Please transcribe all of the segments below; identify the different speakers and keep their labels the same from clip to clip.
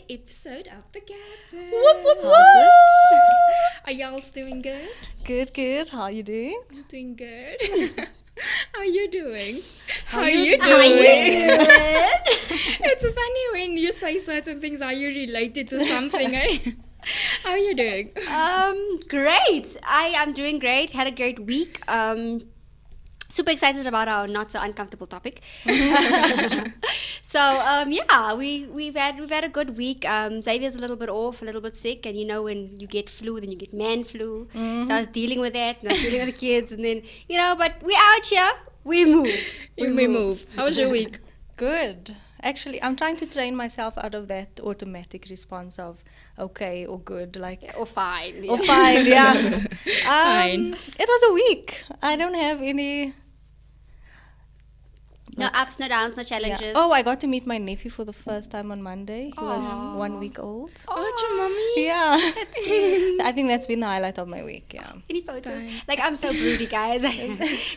Speaker 1: episode of the Gabfest.
Speaker 2: Whoop, whoop, whoop.
Speaker 1: Are y'all doing good?
Speaker 2: Good. How you doing?
Speaker 1: I'm doing good. How you doing?
Speaker 2: How you doing?
Speaker 1: It's funny when you say certain things. Are you related to something? Eh? How are you doing?
Speaker 3: Great. I am doing great. Had a great week. Super excited about our not so uncomfortable topic. So we've had a good week. Xavier's a little bit off, a little bit sick, and you know when you get flu, then you get man flu.
Speaker 2: Mm-hmm.
Speaker 3: So I was dealing with that, and I was dealing with the kids, and then but we're out here. We move.
Speaker 1: We move. How was your week?
Speaker 2: Good. Actually, I'm trying to train myself out of that automatic response of okay or good, like
Speaker 3: Or fine.
Speaker 2: or fine. Yeah.
Speaker 1: Fine.
Speaker 2: It was a week. I don't have any.
Speaker 3: No ups, no downs, no challenges.
Speaker 2: Oh, I got to meet my nephew for the first time on Monday. He was 1 week old.
Speaker 1: Oh, your mommy.
Speaker 2: Yeah. I think that's been the highlight of my week. Yeah.
Speaker 3: Any photos?
Speaker 1: Fine.
Speaker 3: Like, I'm so broody, guys.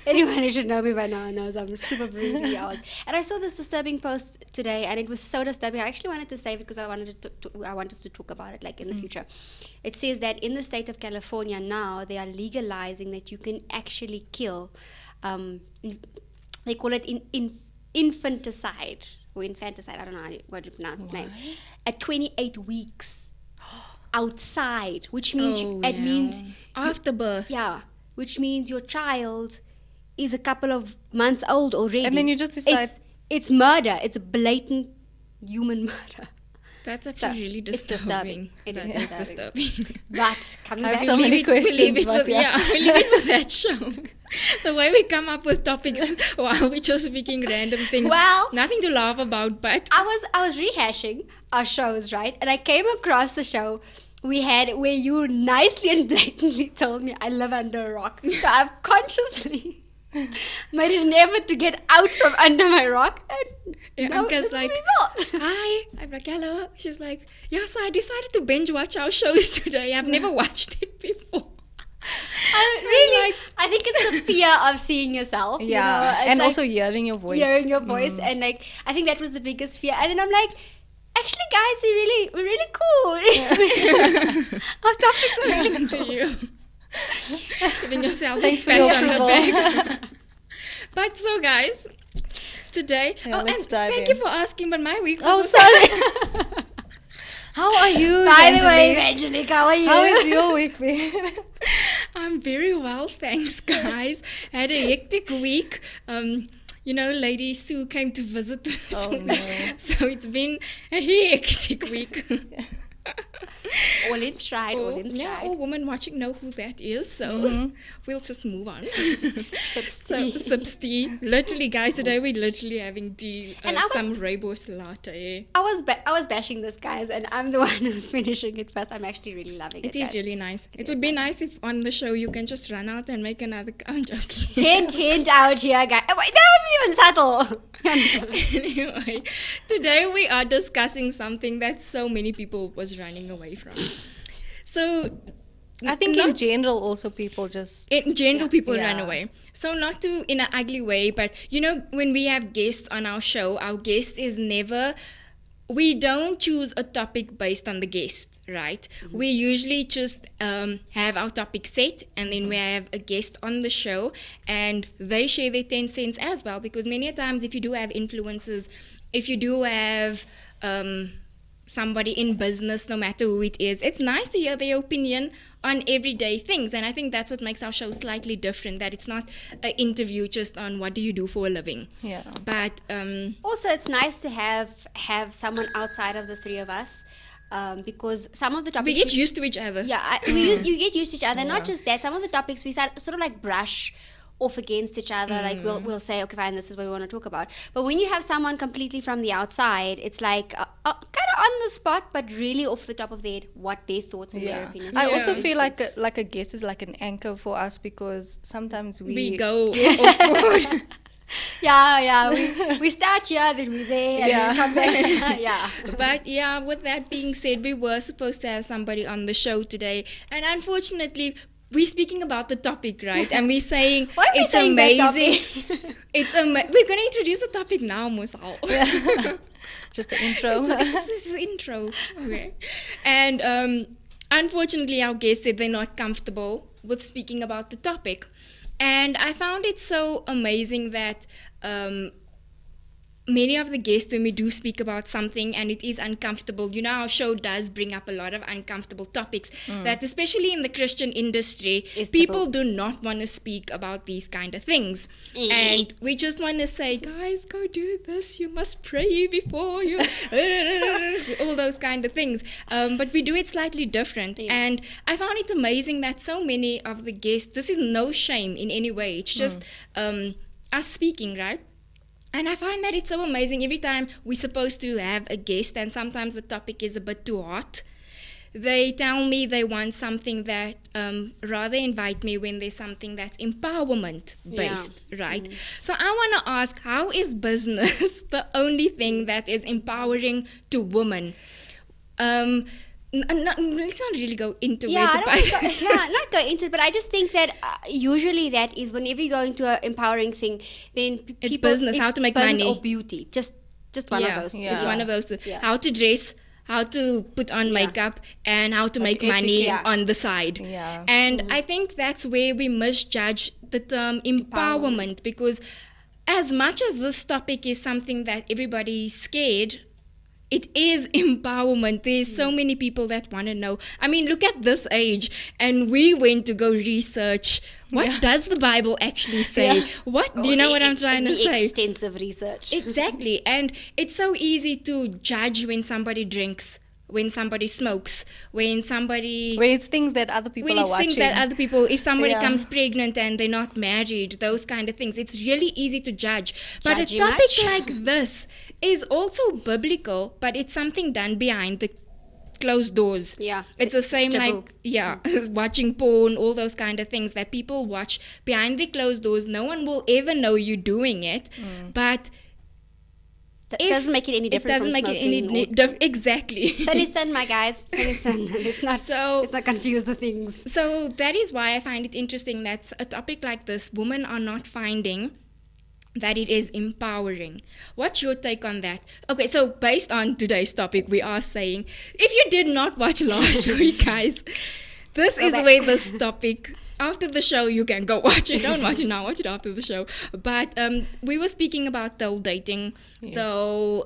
Speaker 3: Anyone who should know me by now knows I'm super broody. And I saw this disturbing post today, and it was so disturbing. I actually wanted to save it because I wanted us to talk about it, like, in the future. It says that in the state of California now, they are legalizing that you can actually kill, they call it infanticide, or infanticide, I don't know what to pronounce the name, at 28 weeks outside, which means means
Speaker 1: after birth.
Speaker 3: yeah, which means your child is a couple of months old already.
Speaker 2: And then you just decide.
Speaker 3: It's murder. It's a blatant human murder.
Speaker 1: That's actually really disturbing.
Speaker 3: It is
Speaker 1: That is disturbing.
Speaker 3: But coming
Speaker 2: I have
Speaker 3: back,
Speaker 2: so many
Speaker 1: We
Speaker 2: questions,
Speaker 1: leave it
Speaker 2: but
Speaker 1: with,
Speaker 2: yeah.
Speaker 1: we leave it with that show. The way we come up with topics while we're just speaking random things.
Speaker 3: Well-
Speaker 1: nothing to laugh about, but
Speaker 3: I was rehashing our shows, right? And I came across the show we had where you nicely and blatantly told me I live under a rock. So I've consciously made an effort to get out from under my rock. And now this
Speaker 1: Anka's
Speaker 3: is the
Speaker 1: like,
Speaker 3: result.
Speaker 1: hi. I'm like, hello. She's like, yeah, so I decided to binge watch our shows today. I've never watched it before.
Speaker 3: I think it's the fear of seeing yourself.
Speaker 2: Yeah.
Speaker 3: You know? It's
Speaker 2: And
Speaker 3: like
Speaker 2: also hearing your voice.
Speaker 3: hearing your voice, and like I think that was the biggest fear. And then I'm like, actually, guys, we're really cool. Our topics are really
Speaker 1: Listen to you. Giving yourself
Speaker 2: Thanks
Speaker 1: a
Speaker 2: for
Speaker 1: pat
Speaker 2: your
Speaker 1: on the
Speaker 2: approval.
Speaker 1: back. But so, guys, today...
Speaker 2: Yeah, let's
Speaker 1: and
Speaker 2: dive
Speaker 1: thank
Speaker 2: in.
Speaker 1: you for asking, but my week was...
Speaker 2: Oh,
Speaker 1: also-
Speaker 2: sorry. How are you,
Speaker 3: By the way,
Speaker 2: Angelique?
Speaker 3: Angelique, how are you?
Speaker 2: How is your week been?
Speaker 1: I'm very well, thanks, guys. Had a hectic week. Lady Sue came to visit us.
Speaker 2: Oh, no.
Speaker 1: So it's been a hectic week.
Speaker 3: all in stride, all in
Speaker 1: Yeah,
Speaker 3: stride.
Speaker 1: all women watching know who that is, so we'll just move on. So, Substea. Literally, guys, today we're literally having
Speaker 3: And I was-
Speaker 1: some Rooibos latte.
Speaker 3: I was bashing this, guys, and I'm the one who's finishing it first. I'm actually really loving it.
Speaker 1: It is
Speaker 3: guys.
Speaker 1: really nice. It would be nice if on the show you can just run out and make another... I'm joking.
Speaker 3: Hint out here, guys. Oh, wait, that wasn't even subtle.
Speaker 1: Anyway, today we are discussing something that so many people was running away from. So,
Speaker 2: I think in general also people just...
Speaker 1: in general, people
Speaker 2: Yeah.
Speaker 1: run away. So not to in an ugly way, but when we have guests on our show, our guest is never... We don't choose a topic based on the guest, right? We usually just have our topic set, and then we have a guest on the show, and they share their 10 cents as well, because many a times if you do have influencers, if you do have... somebody in business, no matter who it is, it's nice to hear their opinion on everyday things, and I think that's what makes our show slightly different, that it's not an interview just on what do you do for a living.
Speaker 2: Yeah.
Speaker 1: But
Speaker 3: Also, it's nice to have someone outside of the three of us, because some of the topics
Speaker 1: we get used to each other.
Speaker 3: Yeah, you get used to each other. Not just that, some of the topics we sort of like brush off against each other. Like we'll say, okay, fine, this is what we want to talk about. But when you have someone completely from the outside, it's like kind of on the spot, but really off the top of their head, what their thoughts and their
Speaker 2: Yeah.
Speaker 3: opinions.
Speaker 2: I
Speaker 1: Yeah.
Speaker 2: also feel like a guest is like an anchor for us, because sometimes
Speaker 1: We go
Speaker 2: Yeah.
Speaker 1: off board.
Speaker 3: Yeah. We start here, then we're there, and
Speaker 2: Yeah.
Speaker 3: then come back. Yeah.
Speaker 1: But yeah, with that being said, we were supposed to have somebody on the show today, and unfortunately we're speaking about the topic, right? And we're saying
Speaker 3: Why are we
Speaker 1: it's
Speaker 3: saying that
Speaker 1: amazing. We're going to introduce the topic now, Musal.
Speaker 2: Just the intro.
Speaker 1: It's the intro. Okay. And unfortunately, our guests said they're not comfortable with speaking about the topic. And I found it so amazing that many of the guests, when we do speak about something and it is uncomfortable, our show does bring up a lot of uncomfortable topics that, especially in the Christian industry, people do not want to speak about these kind of things. And we just want to say, guys, go do this. You must pray before you, all those kind of things. But we do it slightly different.
Speaker 3: Yeah.
Speaker 1: And I found it amazing that so many of the guests, this is no shame in any way. It's just us speaking, right? And I find that it's so amazing every time we're supposed to have a guest and sometimes the topic is a bit too hot. They tell me they want something that rather invite me when there's something that's empowerment based, right? So I want to ask, how is business the only thing that is empowering to women? Let's not really go into it.
Speaker 3: Not go into it, but I just think that usually that is whenever you go into an empowering thing, then
Speaker 1: It's business, how to make
Speaker 3: business
Speaker 1: money.
Speaker 3: or beauty, just one of those two.
Speaker 1: It's one of those two. How to dress, how to put on makeup, and how to make money on the side.
Speaker 2: Yeah.
Speaker 1: And I think that's where we misjudge the term empowerment, because as much as this topic is something that everybody is scared, it is empowerment. There's so many people that want to know. I mean, look at this age. And we went to go research. What does the Bible actually say? What? Do you know what I'm trying to say?
Speaker 3: Extensive research.
Speaker 1: Exactly. And it's so easy to judge when somebody drinks, when somebody smokes, when
Speaker 2: it's things that other people are watching.
Speaker 1: If somebody comes pregnant and they're not married, those kind of things, it's really easy to judge. But a topic like this is also biblical, but it's something done behind the closed doors.
Speaker 3: Yeah.
Speaker 1: It's the same watching porn, all those kind of things that people watch behind the closed doors. No one will ever know you're doing it, but
Speaker 3: it doesn't make it any different.
Speaker 1: It doesn't make it any different. Exactly.
Speaker 3: Listen, my guys. Listen. Let's not confuse the things.
Speaker 1: So that is why I find it interesting that a topic like this, women are not finding that it is empowering. What's your take on that? Okay, so based on today's topic, we are saying, if you did not watch last week, guys, this is where this topic... After the show, you can go watch it. Don't watch it now. Watch it after the show. But we were speaking about the whole dating, the whole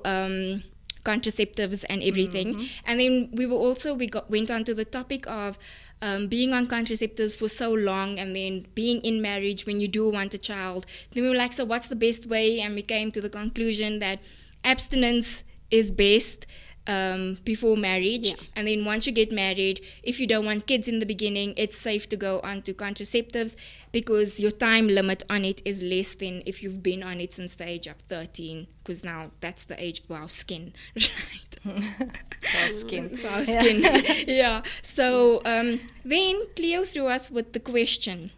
Speaker 1: contraceptives and everything. And then we went on to the topic of being on contraceptives for so long and then being in marriage when you do want a child. Then we were like, so what's the best way? And we came to the conclusion that abstinence is best. Before marriage, and then once you get married, if you don't want kids in the beginning, it's safe to go on to contraceptives because your time limit on it is less than if you've been on it since the age of 13, because now that's the age for our skin, right?
Speaker 2: Our skin.
Speaker 1: For our skin. Yeah. So then Cleo threw us with the question.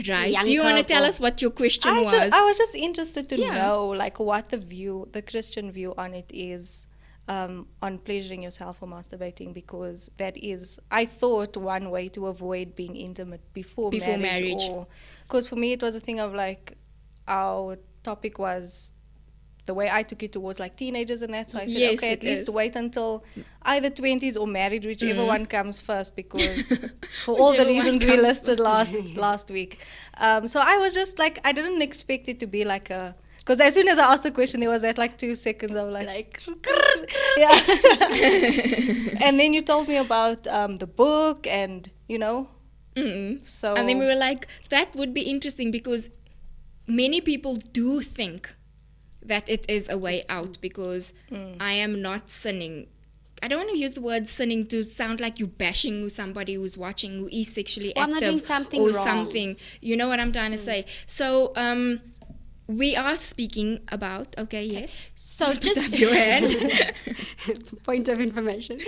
Speaker 1: Right. Do you want to tell us what your question was?
Speaker 2: I was just interested to know, like, what the Christian view on it is. On pleasuring yourself or masturbating, because that is, I thought, one way to avoid being intimate before marriage. Because for me it was a thing of like, our topic was, the way I took it towards like teenagers and that, so I said, at least wait until either 20s or married, whichever one comes first, because for all the reasons we listed last week. So I was just like, I didn't expect it to be like a... Because as soon as I asked the question, there was that like 2 seconds of like yeah. And then you told me about the book and, so...
Speaker 1: And then we were like, that would be interesting because many people do think that it is a way out because I am not sinning. I don't want to use the word sinning to sound like you bashing somebody who's watching who is sexually active.
Speaker 3: I'm not doing something
Speaker 1: or
Speaker 3: wrong.
Speaker 1: Something. You know what I'm trying to say. So, we are speaking about,
Speaker 3: so just
Speaker 1: up your hand.
Speaker 3: Point of information.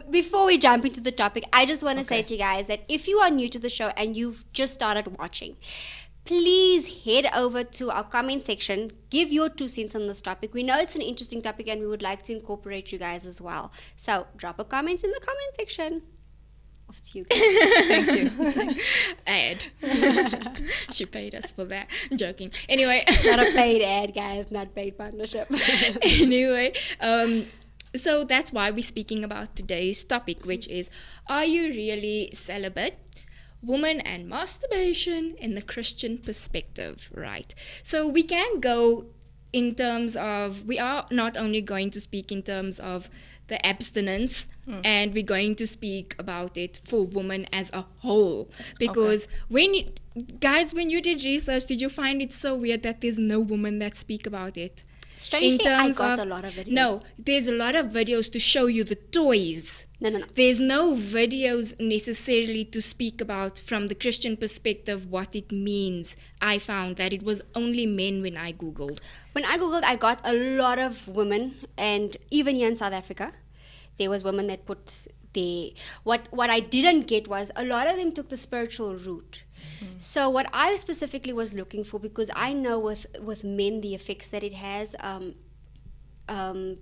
Speaker 3: Before we jump into the topic, I just want to say to you guys that if you are new to the show and you've just started watching, please head over to our comment section, give your 2 cents on this topic. We know it's an interesting topic and we would like to incorporate you guys as well. So drop a comment in the comment section. Off to you.
Speaker 2: Thank you.
Speaker 1: Ad. She paid us for that. I'm joking. Anyway.
Speaker 3: Not a paid ad, guys. Not paid partnership.
Speaker 1: Anyway, so that's why we're speaking about today's topic, which is, are you really celibate? Woman and masturbation in the Christian perspective, right? So we can go in terms of, we are not only going to speak in terms of the abstinence, and we're going to speak about it for women as a whole. Because when you did research, did you find it so weird that there's no women that speak about it?
Speaker 3: Strangely, I got a lot of videos.
Speaker 1: No, there's a lot of videos to show you the toys.
Speaker 3: No.
Speaker 1: There's no videos necessarily to speak about from the Christian perspective what it means. I found that it was only men when I Googled.
Speaker 3: When I Googled, I got a lot of women, and even here in South Africa, there was women that put the... What I didn't get was a lot of them took the spiritual route. So what I specifically was looking for, because I know with men the effects that it has,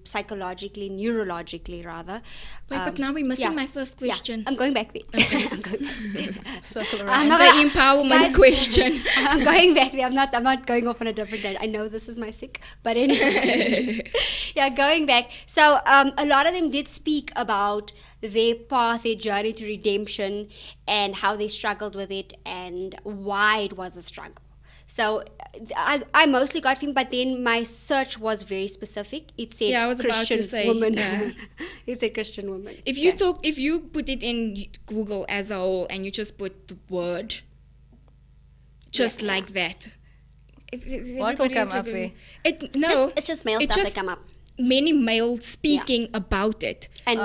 Speaker 3: psychologically, neurologically rather.
Speaker 1: But now we're missing my first question.
Speaker 3: I'm going back there. I'm going back there.
Speaker 1: I'm not the empowerment question.
Speaker 3: I'm going back there. I'm not going off on a different day. I know this is my sick, but anyway. Yeah, going back. So a lot of them did speak about their path, their journey to redemption, and how they struggled with it and why it was a struggle. So I mostly got him, but then my search was very specific. It said
Speaker 1: I was
Speaker 3: Christian
Speaker 1: about to say,
Speaker 3: woman.
Speaker 1: yeah.
Speaker 3: It said Christian woman.
Speaker 1: If you put it in Google as a whole and you just put the word, like that,
Speaker 2: What will come up there?
Speaker 3: It's just male stuff that come up.
Speaker 1: Many males speaking about it,
Speaker 3: and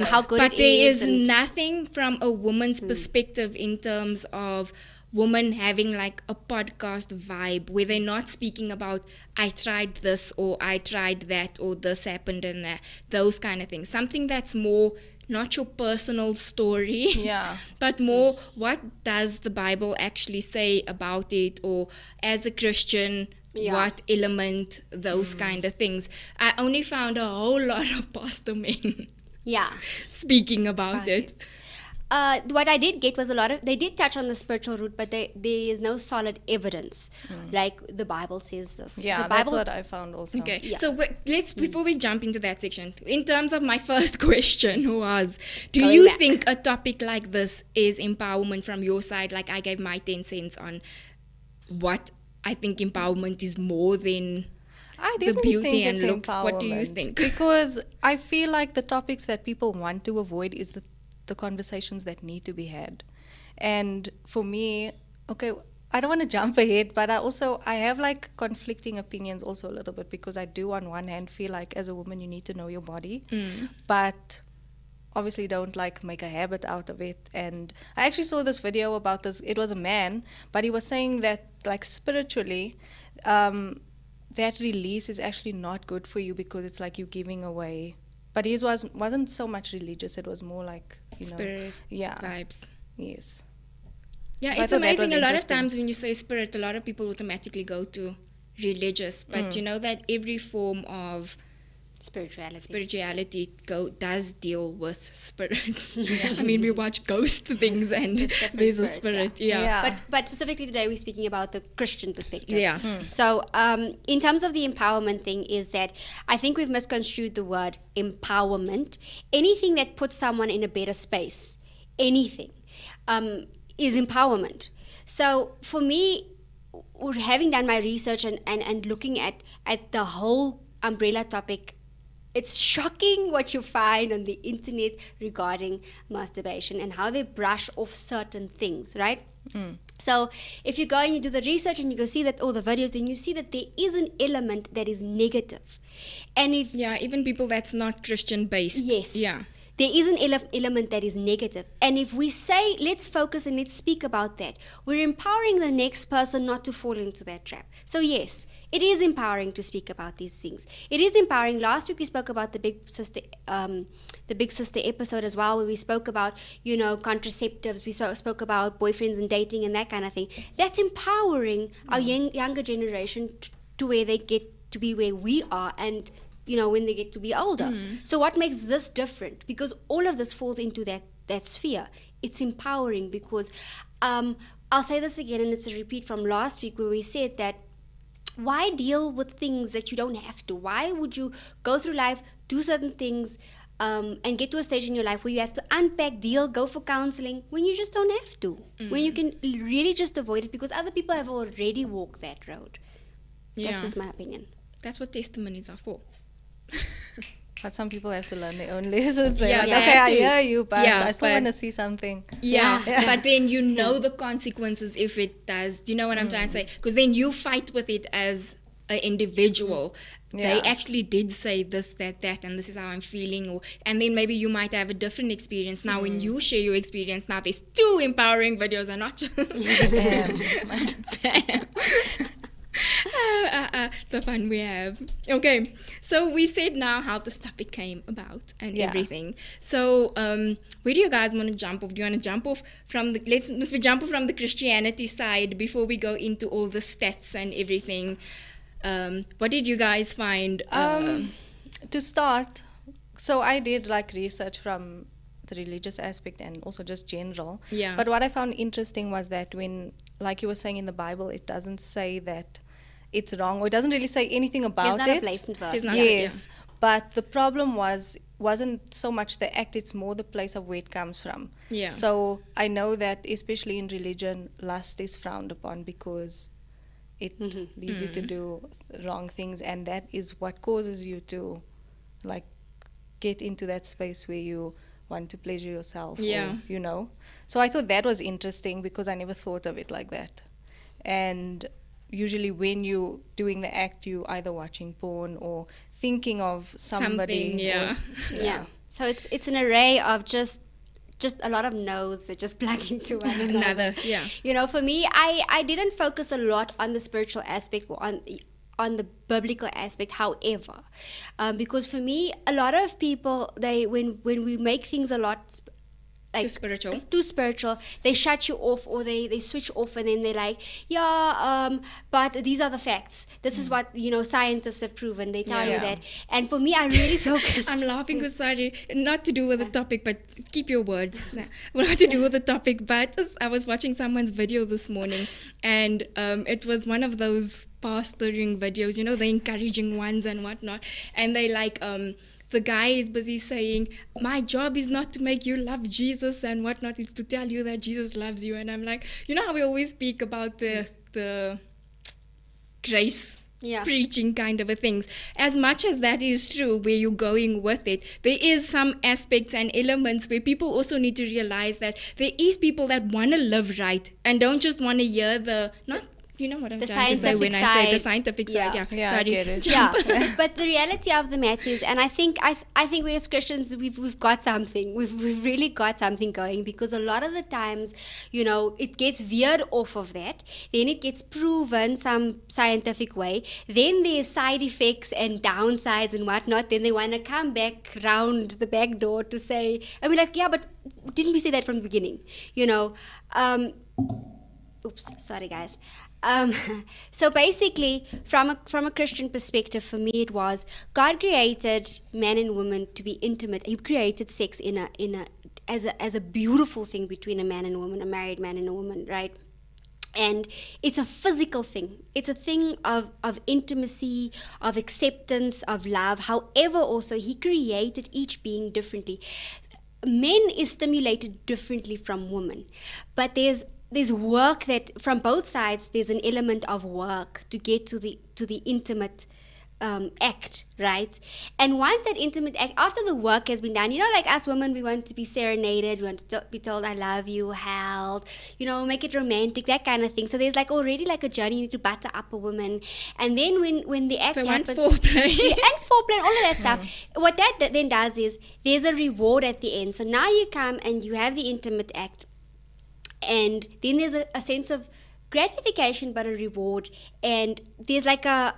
Speaker 3: how good
Speaker 1: but
Speaker 3: it
Speaker 1: there
Speaker 3: is.
Speaker 1: is nothing from a woman's perspective in terms of women having like a podcast vibe where they're not speaking about I tried this or I tried that or this happened and that, those kind of things. Something that's more not your personal story, but more what does the Bible actually say about it, or as a Christian, what element, those kind of things. I only found a whole lot of pastor men speaking about it.
Speaker 3: What I did get was they did touch on the spiritual root, but there is no solid evidence. Like the Bible says this.
Speaker 2: Yeah, that's what I found also.
Speaker 1: Okay, so let's, before we jump into that section, in terms of my first question was, do you think a topic like this is empowerment from your side? Like I gave my 10 cents on what I think empowerment is more than the beauty and looks. What do you think?
Speaker 2: Because I feel like the topics that people want to avoid is the conversations that need to be had. And for me, I don't want to jump ahead, but I have like conflicting opinions also a little bit, because I do on one hand feel like as a woman you need to know your body, but obviously don't like make a habit out of it. And I actually saw this video about this. It was a man, but he was saying that like spiritually, that release is actually not good for you, because it's like you're giving away. But his wasn't so much religious. It was more like,
Speaker 1: spirit vibes.
Speaker 2: Yes.
Speaker 1: Yeah, so it's amazing. A lot of times when you say spirit, a lot of people automatically go to religious. But you know that every form of spirituality does deal with spirits. I mean, we watch ghost things and there's a spirit.
Speaker 3: But specifically today we're speaking about the Christian perspective.
Speaker 1: So
Speaker 3: in terms of the empowerment thing, is that I think we've misconstrued the word empowerment. Anything that puts someone in a better space, anything, is empowerment. So for me, having done my research and looking at the whole umbrella topic, it's shocking what you find on the internet regarding masturbation and how they brush off certain things, right? So if you go and you do the research and you go see that all the videos, then you see that there is an element that is negative. And if
Speaker 1: even people that's not Christian based.
Speaker 3: Yes. Yeah. There is an element that is negative. And if we say, let's focus and let's speak about that, we're empowering the next person not to fall into that trap. So yes, it is empowering to speak about these things. It is empowering. Last week we spoke about the Big Sister episode as well, where we spoke about, contraceptives. We spoke about boyfriends and dating and that kind of thing. That's empowering our younger generation to where they get to be where we are, and when they get to be older. So what makes this different? Because all of this falls into that sphere. It's empowering because I'll say this again, and it's a repeat from last week where we said that why deal with things that you don't have to? Why would you go through life, do certain things, and get to a stage in your life where you have to unpack, go for counseling, when you just don't have to? When you can really just avoid it because other people have already walked that road. That's just my opinion.
Speaker 1: That's what testimonies are for.
Speaker 2: But some people have to learn their own lessons.
Speaker 1: Yeah,
Speaker 2: Like,
Speaker 1: they
Speaker 2: okay,
Speaker 1: have
Speaker 2: I
Speaker 1: to.
Speaker 2: hear you, but
Speaker 1: Yeah,
Speaker 2: I still
Speaker 1: but-
Speaker 2: want to see something.
Speaker 1: Yeah, but then you know the consequences if it does. Do you know what I'm trying to say? Because then you fight with it as an individual. They
Speaker 2: Yeah.
Speaker 1: actually did say this, that, and this is how I'm feeling. And then maybe you might have a different experience. Now, when you share your experience, now there's 2 empowering videos and not just... Bam. The fun we have. Okay, so we said now how this topic came about and everything. So where do you guys want to jump off? Do you want to jump off from the let's jump off from the Christianity side before we go into all the stats and everything? What did you guys find?
Speaker 2: To start, so I did like research from the religious aspect and also just general.
Speaker 1: Yeah.
Speaker 2: But what I found interesting was that when, like you were saying in the Bible, it doesn't say that it's wrong, or it doesn't really say anything about
Speaker 3: There's
Speaker 2: it.
Speaker 3: not a blatant verse.
Speaker 1: There's not-
Speaker 2: Yes. But the problem wasn't so much the act, it's more the place of where it comes from.
Speaker 1: Yeah.
Speaker 2: So I know that especially in religion, lust is frowned upon because it leads you to do wrong things, and that is what causes you to like get into that space where you want to pleasure yourself.
Speaker 1: Yeah.
Speaker 2: Or, so I thought that was interesting because I never thought of it like that. And usually when you doing the act, you either watching porn or thinking of somebody.
Speaker 1: Something, yeah.
Speaker 3: Yeah. So it's an array of just a lot of no's that just plug into one another.
Speaker 1: Yeah.
Speaker 3: For me, I didn't focus a lot on the spiritual aspect or on the biblical aspect, however, because for me, a lot of people, when we make things a lot
Speaker 1: Too spiritual.
Speaker 3: It's too spiritual, they shut you off, or they switch off, and then they're like, but these are the facts. This is what scientists have proven. They tell you that. And for me, I really focused.
Speaker 1: I'm laughing because, sorry, not to do with the topic, but keep your words. Not to do with the topic, but I was watching someone's video this morning, and it was one of those pastoring videos, the encouraging ones and whatnot. And they like, the guy is busy saying, my job is not to make you love Jesus and whatnot, it's to tell you that Jesus loves you. And I'm like, how we always speak about the grace preaching kind of a things. As much as that is true, where you're going with it, there is some aspects and elements where people also need to realize that there is people that want to live right and don't just want to hear you know what I'm trying to say when I say the scientific side.
Speaker 2: Yeah,
Speaker 1: Sorry.
Speaker 2: I get it.
Speaker 3: Yeah, but the reality of the matter is, and I think we as Christians, we've got something. We've really got something going, because a lot of the times, it gets veered off of that. Then it gets proven some scientific way. Then there's side effects and downsides and whatnot. Then they want to come back round the back door to say, and we're like, yeah, but didn't we say that from the beginning? Oops, sorry guys. So basically, from a Christian perspective, for me it was God created man and woman to be intimate. He created sex as a beautiful thing between a man and a woman, a married man and a woman, right? And it's a physical thing. It's a thing of intimacy, of acceptance, of love. However, also he created each being differently. Men is stimulated differently from women, but there's work that from both sides. There's an element of work to get to the intimate act, right? And once that intimate act, after the work has been done, like us women, we want to be serenaded, we want to be told I love you, held, make it romantic, that kind of thing. So there's already a journey. You need to butter up a woman, and then when the act happens,
Speaker 1: foreplay.
Speaker 3: and foreplay, all of that stuff. What that then does is there's a reward at the end. So now you come and you have the intimate act. And then there's a sense of gratification, but a reward. And there's the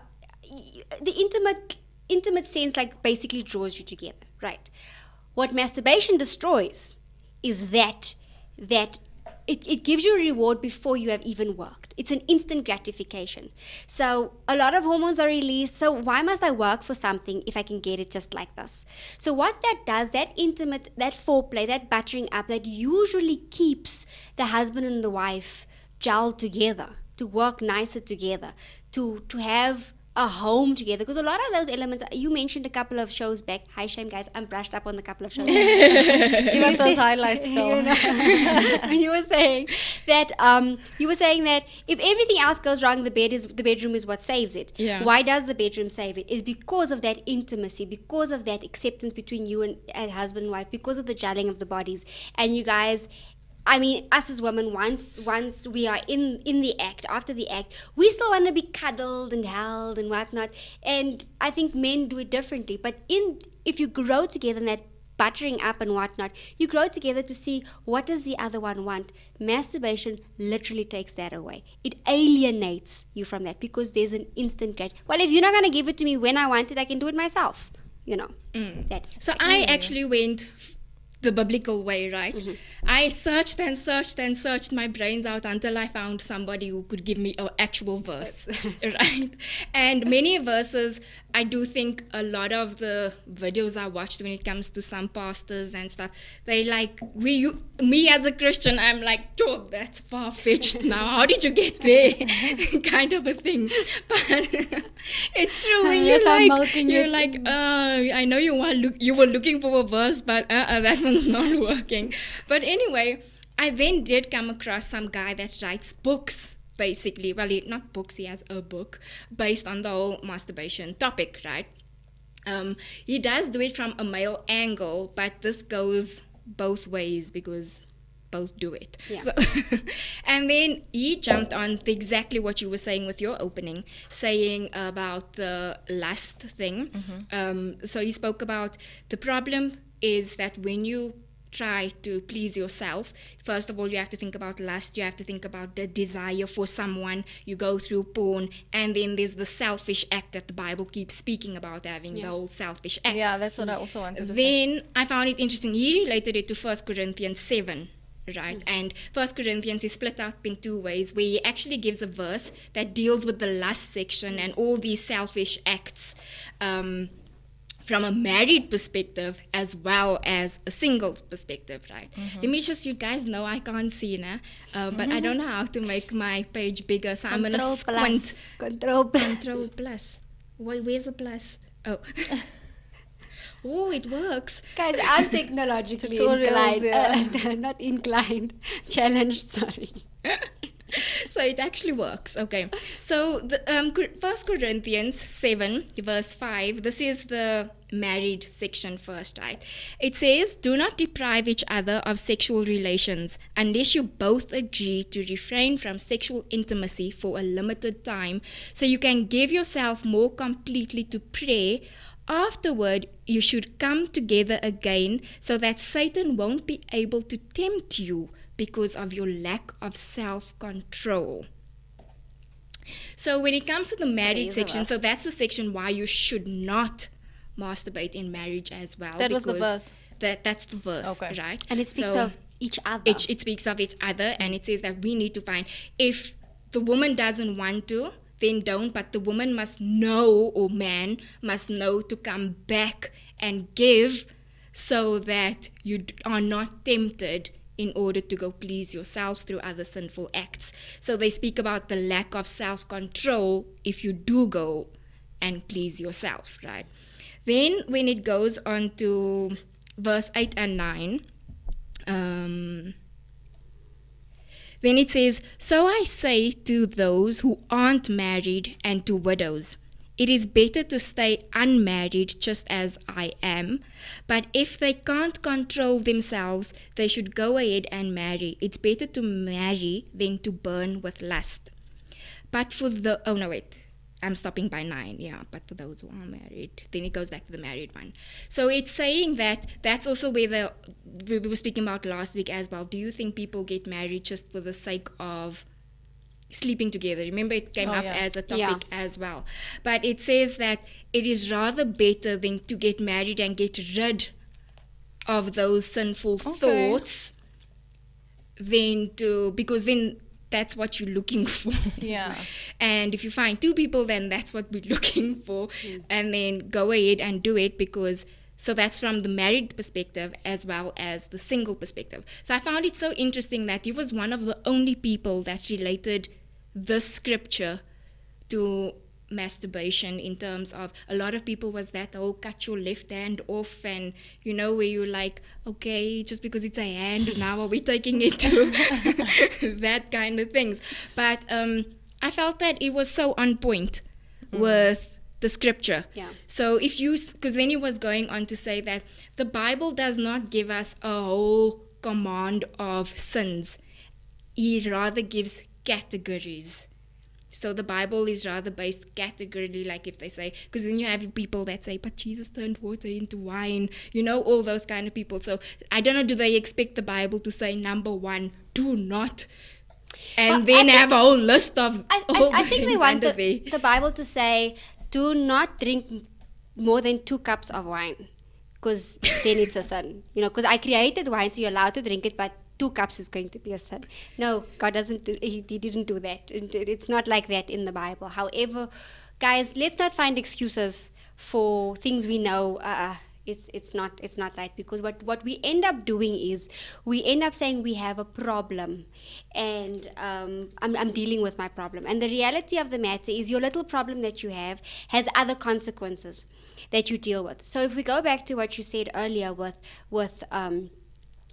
Speaker 3: intimate sense basically draws you together, right? What masturbation destroys is that it gives you a reward before you have even worked. It's an instant gratification. So a lot of hormones are released. So why must I work for something if I can get it just like this? So what that does, that intimate, that foreplay, that buttering up, that usually keeps the husband and the wife gelled together, to work nicer together, to have a home together, because a lot of those elements, you mentioned a couple of shows back. Hi Shame, guys, I'm brushed up on the couple of shows.
Speaker 2: Give us those highlights though.
Speaker 3: When you were saying that if everything else goes wrong, the bedroom is what saves it.
Speaker 1: Yeah.
Speaker 3: Why does the bedroom save it? Is because of that intimacy, because of that acceptance between you and husband and wife, because of the gelling of the bodies. And you guys, I mean, us as women, once we are in the act, after the act, we still want to be cuddled and held and whatnot. And I think men do it differently. But if you grow together in that buttering up and whatnot, you grow together to see what does the other one want. Masturbation literally takes that away. It alienates you from that, because there's an instant get. Well, if you're not going to give it to me when I want it, I can do it myself. That.
Speaker 1: So I actually went the biblical way, right?
Speaker 3: Mm-hmm.
Speaker 1: I searched and searched and searched my brains out until I found somebody who could give me an actual verse, right? And many verses, I do think a lot of the videos I watched when it comes to some pastors and stuff, they like, me as a Christian, I'm like, oh, that's far-fetched now. How did you get there? Kind of a thing. But it's true when you're like, I know you were looking for a verse, but that one's not working. But anyway, I then did come across some guy that writes books, basically. Well, not books, he has a book based on the whole masturbation topic, right? He does do it from a male angle, but this goes both ways because both do it.
Speaker 3: Yeah.
Speaker 1: So, and then he jumped on exactly what you were saying with your opening, saying about the lust thing.
Speaker 2: Mm-hmm.
Speaker 1: So he spoke about the problem is that when you try to please yourself, first of all, you have to think about lust, you have to think about the desire for someone, you go through porn, and then there's the selfish act that the Bible keeps speaking about, having the whole selfish act.
Speaker 2: Yeah, that's what I also wanted to say.
Speaker 1: Then I found it interesting, he related it to 1 Corinthians 7, right? And 1 Corinthians is split up in two ways, where he actually gives a verse that deals with the lust section and all these selfish acts, from a married perspective as well as a single perspective, right? Let me just, you guys know I can't see now, but I don't know how to make my page bigger, so I'm going to squint.
Speaker 3: Control
Speaker 1: plus. Where's the plus? Oh. Oh, it works.
Speaker 3: Guys, I'm technologically
Speaker 2: Tutorials,
Speaker 3: inclined. Not inclined. Challenged, sorry.
Speaker 1: So it actually works. Okay. So the 1 Corinthians 7 verse 5, this is the married section first, right? It says, do not deprive each other of sexual relations unless you both agree to refrain from sexual intimacy for a limited time so you can give yourself more completely to prayer. Afterward, you should come together again so that Satan won't be able to tempt you because of your lack of self-control. So when it comes to the married section, so that's the section why you should not masturbate in marriage as well.
Speaker 2: That was the verse.
Speaker 1: That's the verse,
Speaker 2: okay.
Speaker 1: right?
Speaker 3: And it speaks of each other.
Speaker 1: It speaks of each other, and it says that we need to find, if the woman doesn't want to, then don't, but the woman must know, or man must know, to come back and give so that you are not tempted in order to go please yourself through other sinful acts. So they speak about the lack of self-control if you do go and please yourself, right? Then when it goes on to verse 8 and 9, then it says, so I say to those who aren't married and to widows, it is better to stay unmarried just as I am. But if they can't control themselves, they should go ahead and marry. It's better to marry than to burn with lust. But for the... Oh, no, wait. I'm stopping by 9. Yeah, but for those who are married. Then it goes back to the married one. So it's saying that that's also where we were speaking about last week as well. Do you think people get married just for the sake of sleeping together? Remember, it came up as a topic as well. But it says that it is rather better than to get married and get rid of those sinful thoughts because then that's what you're looking for.
Speaker 2: Yeah.
Speaker 1: And if you find two people, then that's what we're looking for. And then go ahead and do it, because so that's from the married perspective as well as the single perspective. So I found it so interesting that he was one of the only people that related this scripture to masturbation, in terms of a lot of people was that whole cut your left hand off, and where you're like, okay, just because it's a hand, now are we taking it to that kind of things. But I felt that it was so on point with the scripture.
Speaker 3: Yeah.
Speaker 1: So because then he was going on to say that the Bible does not give us a whole command of sins. He rather gives categories. So the Bible is rather based categorically, like if they say, because then you have people that say, but Jesus turned water into wine, all those kind of people. So I don't know, do they expect the Bible to say, number one, do not, and then have a whole list of all
Speaker 3: I
Speaker 1: the
Speaker 3: think they
Speaker 1: things
Speaker 3: want
Speaker 1: under there?
Speaker 3: the Bible to say, do not drink more than 2 cups of wine, because then it's a sin. Because I created wine, so you're allowed to drink it, but 2 cups is going to be a sin. No, God doesn't he didn't do that. It's not like that in the Bible. However, guys, let's not find excuses for things we know. It's not right, because what we end up doing is we end up saying we have a problem, and I'm dealing with my problem. And the reality of the matter is your little problem that you have has other consequences that you deal with. So if we go back to what you said earlier with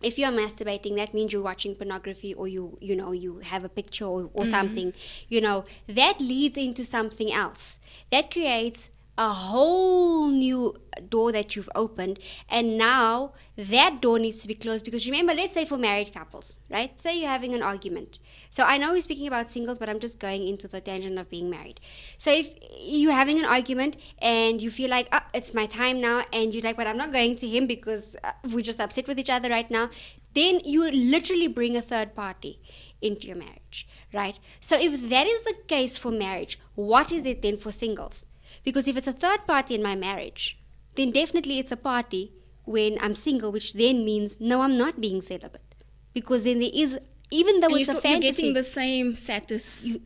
Speaker 3: if you're masturbating, that means you're watching pornography, or you have a picture or something, that leads into something else. That creates a whole new door that you've opened, and now that door needs to be closed. Because remember, let's say for married couples, right? Say you're having an argument. So I know we're speaking about singles, but I'm just going into the tangent of being married. So if you're having an argument and you feel like, it's my time now, and you're like, but I'm not going to him because we're just upset with each other right now, then you literally bring a third party into your marriage, right? So if that is the case for marriage, what is it then for singles? Because if it's a third party in my marriage, then definitely it's a party when I'm single, which then means, no, I'm not being celibate. Because then there is, even though it's a fantasy,
Speaker 1: you're getting the same satisfying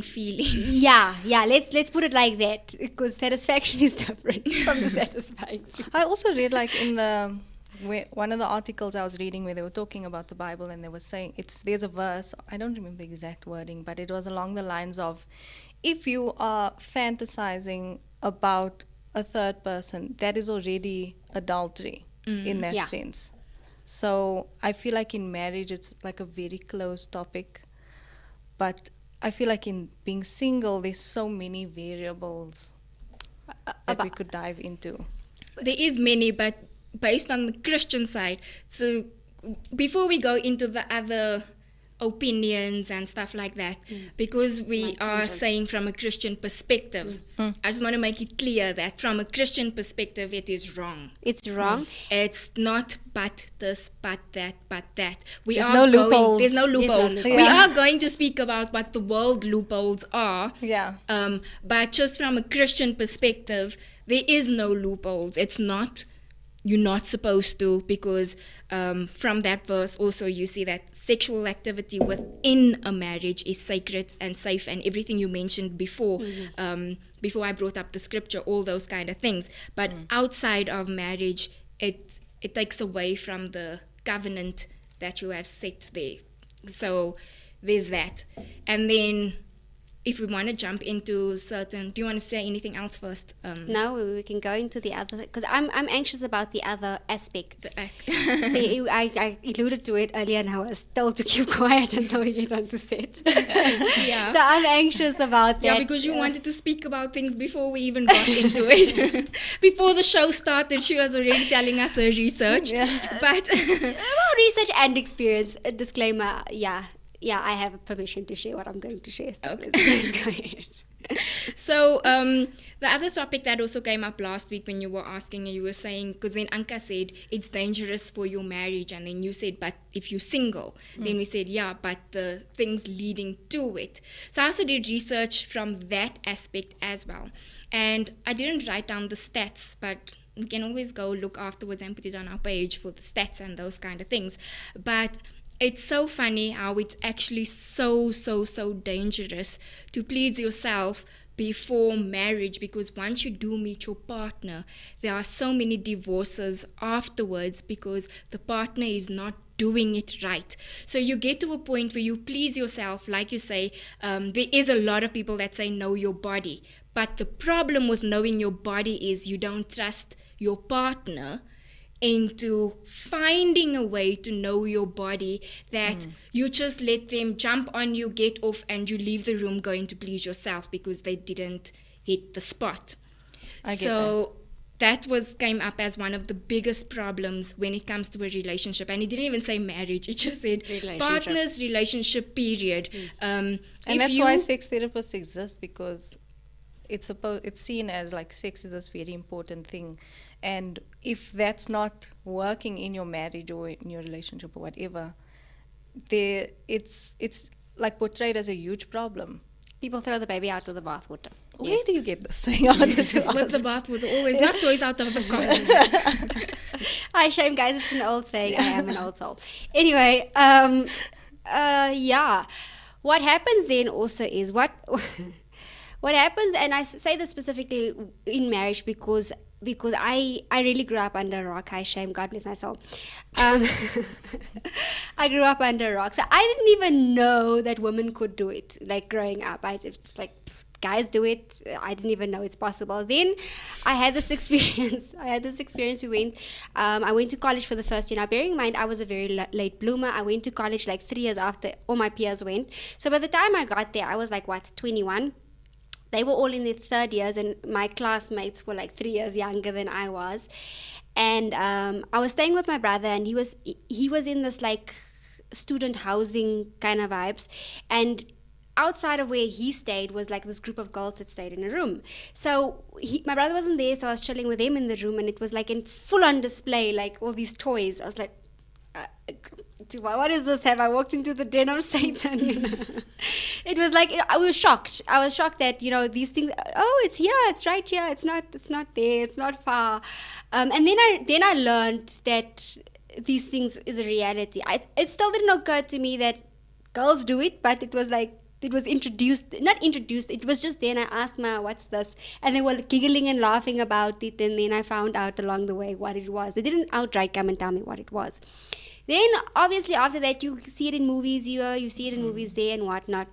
Speaker 1: feeling.
Speaker 3: Yeah, let's put it like that, because satisfaction is different from the satisfying feeling.
Speaker 2: I also read, like, in one of the articles I was reading where they were talking about the Bible, and they were saying, there's a verse, I don't remember the exact wording, but it was along the lines of, if you are fantasizing about a third person, that is already adultery in that sense. So I feel like in marriage, it's like a very close topic. But I feel like in being single, there's so many variables that we could dive into.
Speaker 1: There is many, but based on the Christian side. So before we go into the other opinions and stuff like that, because we are saying from a Christian perspective, I just want to make it clear that from a Christian perspective, it is wrong.
Speaker 3: It's wrong.
Speaker 1: It's not but this, but that, but that.
Speaker 2: There's no loopholes.
Speaker 1: There's no loopholes.
Speaker 3: Yeah.
Speaker 1: We are going to speak about what the world loopholes are.
Speaker 2: Yeah.
Speaker 1: But just from a Christian perspective, there is no loopholes. It's not. You're not supposed to, because from that verse also you see that sexual activity within a marriage is sacred and safe, and everything you mentioned before, before I brought up the scripture, all those kind of things. But outside of marriage, it takes away from the covenant that you have set there. So there's that. And then if we want to jump into certain, do you want to say anything else first?
Speaker 3: No, we can go into the other, because I'm anxious about the other aspects. I alluded to it earlier, and I was told to keep quiet until we get on to set.
Speaker 1: Yeah.
Speaker 3: So I'm anxious about that.
Speaker 1: Yeah, because you wanted to speak about things before we even got into it. Before the show started, she was already telling us her research. Yeah. But
Speaker 3: well, research and experience. A disclaimer. Yeah, I have permission to share what I'm going to share. So
Speaker 1: Okay.
Speaker 3: let's go ahead.
Speaker 1: So the other topic that also came up last week when you were asking, and you were saying, because then Anka said it's dangerous for your marriage, and then you said, but if you're single, then we said, yeah, but the things leading to it. So I also did research from that aspect as well, and I didn't write down the stats, but we can always go look afterwards and put it on our page for the stats and those kind of things. But it's so funny how it's actually so dangerous to please yourself before marriage, because once you do meet your partner, there are so many divorces afterwards because the partner is not doing it right. So you get to a point where you please yourself, like you say. There is a lot of people that say know your body, but the problem with knowing your body is you don't trust your partner into finding a way to know your body, that you just let them jump on you, get off, and you leave the room going to please yourself because they didn't hit the spot.
Speaker 2: I get
Speaker 1: So that was came up as one of the biggest problems when it comes to a relationship. And it didn't even say marriage, it just said partners, relationship, period.
Speaker 2: And that's why sex therapists exist, because it's seen as like sex is this very important thing. And if that's not working in your marriage or in your relationship or whatever, it's like portrayed as a huge problem.
Speaker 3: People throw the baby out with the bathwater.
Speaker 2: Where do you get this thing out to
Speaker 1: With the bathwater, always, not toys out of the cot.
Speaker 3: Hi, shame, guys. It's an old saying. I am an old soul. Anyway, yeah. What happens then also is what happens, and I say this specifically in marriage because I really grew up under a rock. Hi, shame. God bless my soul. I grew up under a rock. So I didn't even know that women could do it, like growing up. It's like, guys do it. I didn't even know it's possible. Then I had this experience. I went to college for the first year. Now, bearing in mind, I was a very late bloomer. I went to college like 3 years after all my peers went. So by the time I got there, I was like, 21? They were all in their third years, and my classmates were like 3 years younger than I was. And I was staying with my brother, and he was in this like student housing kind of vibes. And outside of where he stayed was like this group of girls that stayed in a room. So my brother wasn't there, so I was chilling with him in the room, and it was like in full on display, like all these toys. I was like, what is this? Have I walked into the den of Satan? It was like, I was shocked that, these things, it's here, it's right here, it's not there, it's not far. And then I learned that these things is a reality. It still didn't occur to me that girls do it, but it was like, it was not introduced, it was just there, and I asked Ma, what's this? And they were giggling and laughing about it, and then I found out along the way what it was. They didn't outright come and tell me what it was. Then, obviously, after that, you see it in movies here, you see it in movies there and whatnot.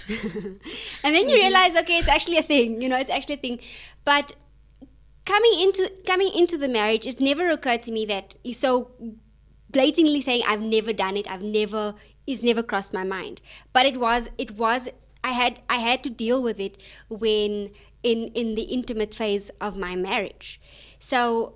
Speaker 3: And then you realize, okay, it's actually a thing, it's actually a thing. But coming into the marriage, it's never occurred to me that you're so blatantly saying, I've never done it, it's never crossed my mind. But it was, I had to deal with it when in the intimate phase of my marriage. So,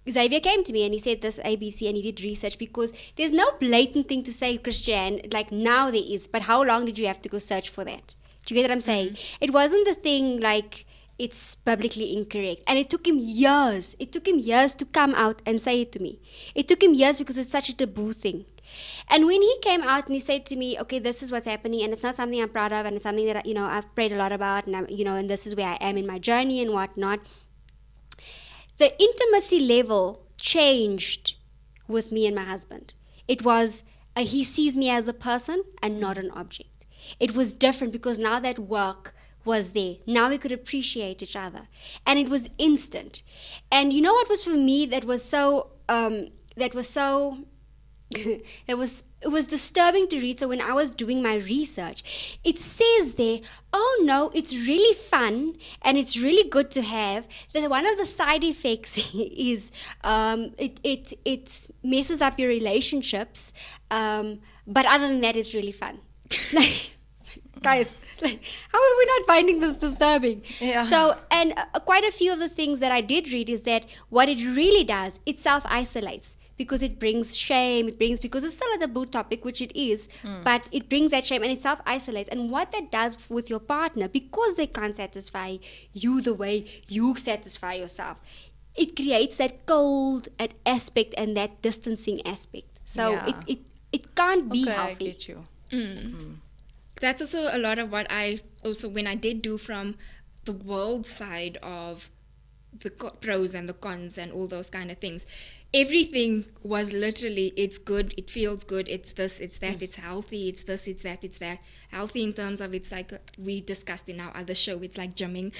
Speaker 3: Xavier came to me and he said this ABC, and he did research, because there's no blatant thing to say Christian, like now there is, but how long did you have to go search for that? Do you get what I'm saying? It wasn't the thing like it's publicly incorrect, and it took him years to come out and say it to me. It took him years because it's such a taboo thing. And when he came out and he said to me, okay, this is what's happening, and it's not something I'm proud of, and it's something that I've prayed a lot about, and and this is where I am in my journey and whatnot. The intimacy level changed with me and my husband. It was, he sees me as a person and not an object. It was different because now that work was there. Now we could appreciate each other. And it was instant. And you know what was for me that was so it was disturbing to read. So when I was doing my research, it says there, oh no, it's really fun and it's really good to have. That one of the side effects is it messes up your relationships, but other than that, it's really fun. Like, guys, like, how are we not finding this disturbing?
Speaker 2: Yeah.
Speaker 3: So, and quite a few of the things that I did read is that what it really does, it self-isolates. Because it brings shame, because it's still a taboo topic, which it is, but it brings that shame and it self-isolates. And what that does with your partner, because they can't satisfy you the way you satisfy yourself, it creates that cold aspect and that distancing aspect. So
Speaker 2: Yeah.
Speaker 3: it can't be
Speaker 2: Okay,
Speaker 3: healthy.
Speaker 2: I get you.
Speaker 1: That's also a lot of what I also, when I did do from the world side of the pros and the cons and all those kind of things, everything was literally, it's good, it feels good, it's this, it's that, it's healthy, it's this, it's that, it's that. Healthy in terms of, it's like we discussed in our other show, it's like gymming.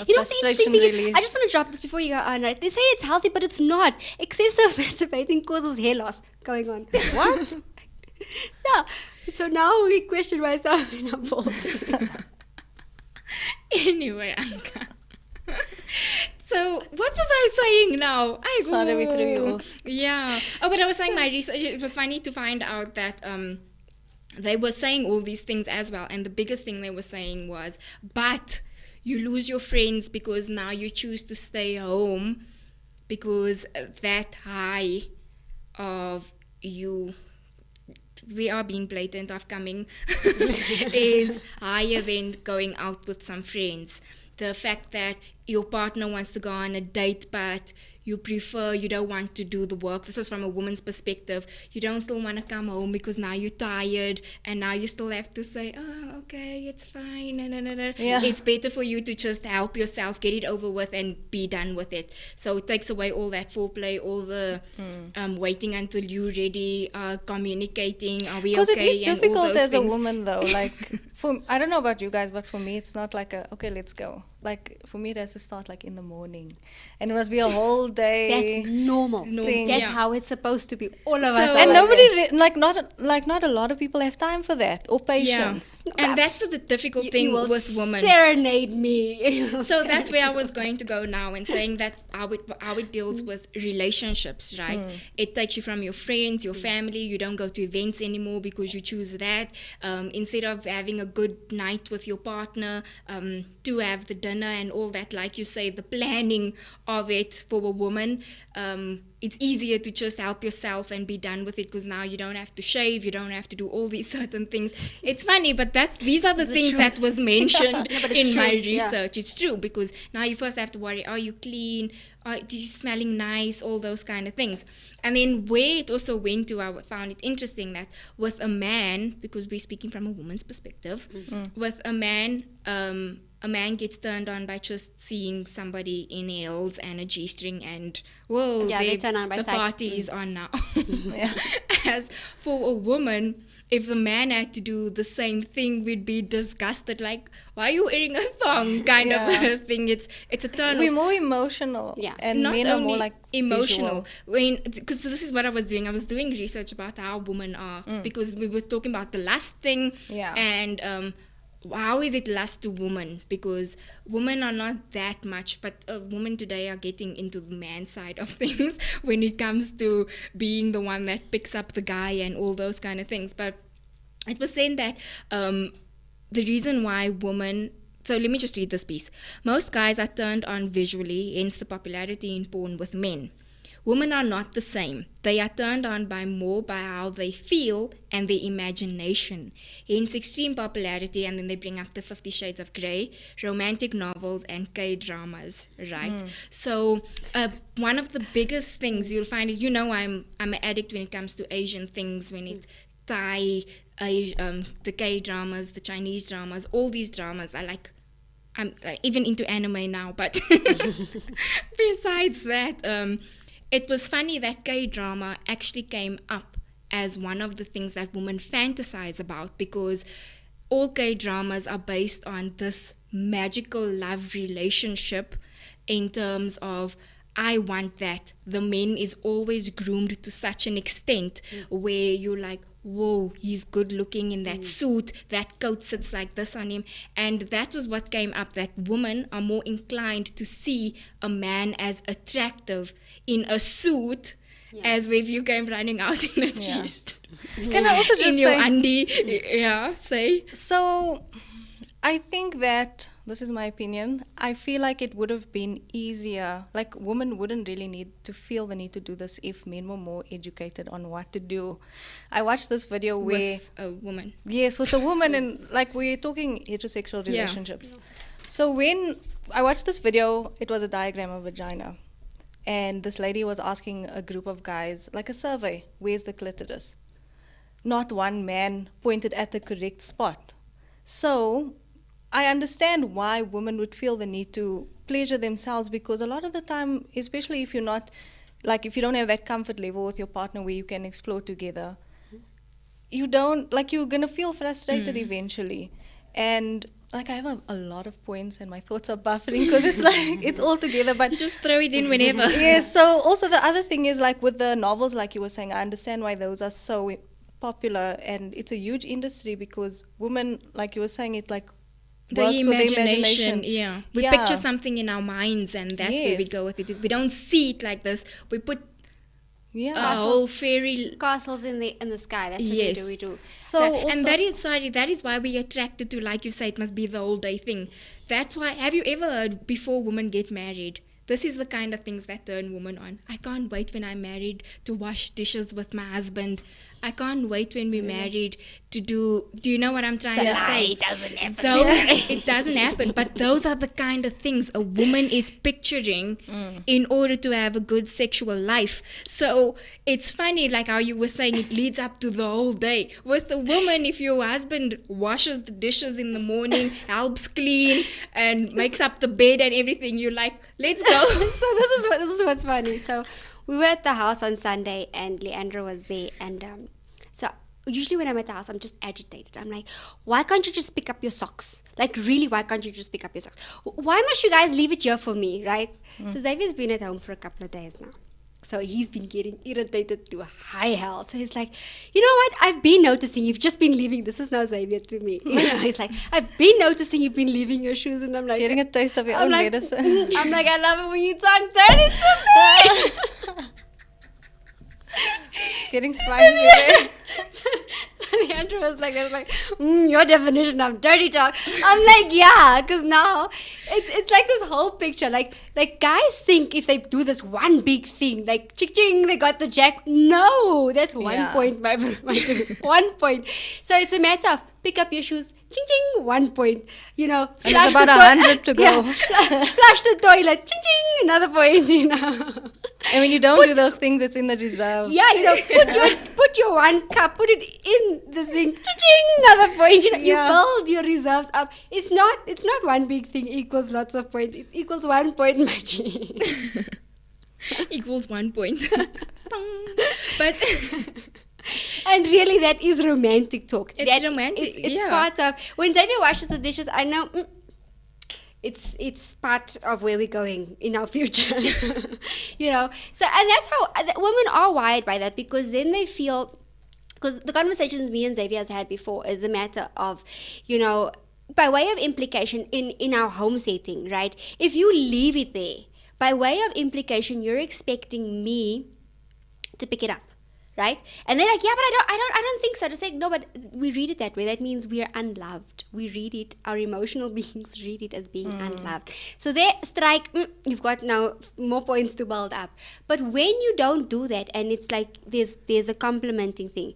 Speaker 3: You know, the interesting thing is, I just want to drop this before you go on, right? They say it's healthy, but it's not. Excessive masturbating causes hair loss going on. What? Yeah. So now we question myself and I'm fault.
Speaker 1: Anyway, Anka. So, what was I saying now?
Speaker 2: Sorry, we threw you off.
Speaker 1: Yeah. Oh, but I was saying my research, it was funny to find out that they were saying all these things as well. And the biggest thing they were saying was, but you lose your friends because now you choose to stay home because that high of you, we are being blatant of coming, is higher than going out with some friends. The fact that your partner wants to go on a date, but you don't want to do the work. This was from a woman's perspective. You don't still want to come home because now you're tired and now you still have to say, oh, okay, it's fine. No.
Speaker 2: Yeah.
Speaker 1: It's better for you to just help yourself, get it over with and be done with it. So it takes away all that foreplay, all the waiting until you're ready, communicating, are we okay?
Speaker 2: Because it is
Speaker 1: and all
Speaker 2: difficult
Speaker 1: those
Speaker 2: as
Speaker 1: things.
Speaker 2: a woman though. Like, I don't know about you guys, but for me, it's not like okay, let's go. Like, for me, it has to start like in the morning. And it must be a whole day.
Speaker 3: That's normal.
Speaker 2: Thing.
Speaker 3: That's
Speaker 1: Yeah.
Speaker 3: how it's supposed to be. All of us.
Speaker 2: And
Speaker 3: are
Speaker 2: nobody, not a lot of people have time for that or patience.
Speaker 1: Yeah. And that's the difficult thing
Speaker 3: you will
Speaker 1: with women.
Speaker 3: serenade me.
Speaker 1: So that's where I was going to go now, and saying that how it deals with relationships, right? It takes you from your friends, your family. You don't go to events anymore because you choose that. Instead of having a good night with your partner, to have the dinner and all that, like you say, the planning of it for a woman. It's easier to just help yourself and be done with it because now you don't have to shave, you don't have to do all these certain things. It's funny, but these are the things that was mentioned in my research. Yeah. It's true, because now you first have to worry, are you clean? Are you smelling nice? All those kind of things. And then where it also went to, I found it interesting that with a man, because we're speaking from a woman's perspective, with a man gets turned on by just seeing somebody in heels and a G-string and, whoa,
Speaker 3: they turn on by
Speaker 1: the
Speaker 3: sight.
Speaker 1: party is on now. As for a woman, if the man had to do the same thing, we'd be disgusted, like, why are you wearing a thong kind of a thing. It's a turn
Speaker 2: We're more emotional.
Speaker 3: Yeah.
Speaker 2: And
Speaker 1: not
Speaker 2: men
Speaker 1: only
Speaker 2: are more like
Speaker 1: emotional,
Speaker 2: visual.
Speaker 1: because this is what I was doing research about how women are, because we were talking about the lust thing.
Speaker 2: Yeah.
Speaker 1: And how is it lust to women? Because women are not that much, but women today are getting into the man side of things when it comes to being the one that picks up the guy and all those kind of things. But it was saying that the reason why women... So let me just read this piece. Most guys are turned on visually, hence the popularity in porn with men. Women are not the same. They are turned on by how they feel and their imagination. Hence extreme popularity, and then they bring up the 50 Shades of Grey, romantic novels, and K-dramas, right? So one of the biggest things you'll find, I'm an addict when it comes to Asian things, when it's Thai, the K-dramas, the Chinese dramas, all these dramas. I'm even into anime now, but besides that... it was funny that K-drama actually came up as one of the things that women fantasize about, because all K-dramas are based on this magical love relationship in terms of, I want that. The man is always groomed to such an extent where you're like, whoa, he's good looking in that suit, that coat sits like this on him. And that was what came up, that women are more inclined to see a man as attractive in a suit as if you came running out in a cheese.
Speaker 2: Can I also just
Speaker 1: in
Speaker 2: say...
Speaker 1: your undie, say?
Speaker 2: So, I think that, this is my opinion, I feel like it would have been easier, like women wouldn't really need to feel the need to do this if men were more educated on what to do. I watched this video where...
Speaker 1: With a woman.
Speaker 2: Yes, with a woman, and like we're talking heterosexual relationships. So when I watched this video, it was a diagram of vagina. And this lady was asking a group of guys, like a survey, where's the clitoris? Not one man pointed at the correct spot. So I understand why women would feel the need to pleasure themselves, because a lot of the time, especially if you're not like if you don't have that comfort level with your partner where you can explore together, you don't, like, you're gonna feel frustrated eventually. And like I have a lot of points and my thoughts are buffering because it's like it's all together, but
Speaker 1: You just throw it in whenever.
Speaker 2: yeah. So also the other thing is, like with the novels, like you were saying, I understand why those are so popular, and it's a huge industry because women, like you were saying, it like
Speaker 1: The
Speaker 2: works with the imagination.
Speaker 1: yeah. We
Speaker 2: Yeah.
Speaker 1: picture something in our minds, and that's where we
Speaker 2: Yes.
Speaker 1: go with it. We don't see it like this. We put
Speaker 2: Yeah.
Speaker 1: a whole fairy.
Speaker 3: Castles in the sky. That's what
Speaker 1: Yes.
Speaker 3: we do.
Speaker 2: So also,
Speaker 1: And that is why we attracted to, like you say, it must be the whole day thing. That's why, have you ever heard, before women get married, this is the kind of things that turn women on. I can't wait when I'm married to wash dishes with my husband. I can't wait when we're married to do you know what I'm trying to say?
Speaker 3: It doesn't happen.
Speaker 1: It doesn't happen, but those are the kind of things a woman is picturing in order to have a good sexual life. So it's funny, like how you were saying, it leads up to the whole day. With a woman, if your husband washes the dishes in the morning, helps clean, and makes up the bed and everything, you're like, let's go.
Speaker 3: So this is what's funny. So we were at the house on Sunday and Leandra was there, and so usually when I'm at the house I'm just agitated. I'm like, why can't you just pick up your socks? Like, really, why can't you just pick up your socks? Why must you guys leave it here for me, right? So Xavier's been at home for a couple of days now. So he's been getting irritated to high hell. So he's like, you know what? I've been noticing you've just been leaving. This is now Xavier to me. You know, he's like, I've been noticing you've been leaving your shoes. And I'm like,
Speaker 2: getting a taste of your
Speaker 3: I'm
Speaker 2: own
Speaker 3: like,
Speaker 2: medicine.
Speaker 3: I'm like, I love it when you talk dirty to me.
Speaker 2: It's getting spicy there.
Speaker 3: So Leandra was like, your definition of dirty talk. I'm like, yeah, because now it's like this whole picture. Like guys think if they do this one big thing, like ching, they got the jack. No, that's 1 point, my dude. 1 point. So it's a matter of pick up your shoes, ching, 1 point. You know,
Speaker 2: And there's about 100 to go.
Speaker 3: Yeah, flush the toilet, ching, another point. You know.
Speaker 2: And when you don't do those things, it's in the reserve.
Speaker 3: Yeah, you know, put your 1 cup, put it in the sink, ching, another point. You know, you build your reserves up. It's not one big thing equals lots of points. It equals 1 point, my G.
Speaker 1: Equals 1 point. But
Speaker 3: and really, that is romantic talk.
Speaker 1: It's romantic.
Speaker 3: It's part of when Xavier washes the dishes. I know. It's part of where we're going in our future. You know, so and that's how women are wired by that, because then they feel, because the conversations me and Xavier has had before is a matter of, you know, by way of implication in our home setting, right? If you leave it there, by way of implication, you're expecting me to pick it up. Right? And they're like, yeah, but I don't think so. To say, no, but we read it that way. That means we are unloved. We read it, our emotional beings read it as being unloved. So they strike, you've got now more points to build up. But when you don't do that, and it's like there's a complimenting thing,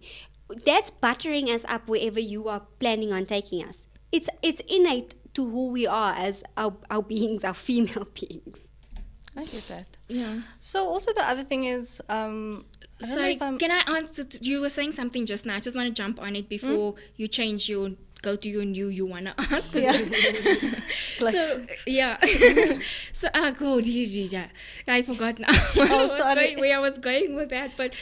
Speaker 3: that's buttering us up wherever you are planning on taking us. It's innate to who we are as our beings, our female beings.
Speaker 2: I get that.
Speaker 1: yeah.
Speaker 2: So also the other thing is,
Speaker 1: Sorry, can I answer? You were saying something just now. I just want to jump on it before you change go to your new you want to ask. So, yeah. So, go. Yeah. I forgot now where I was going with that. But,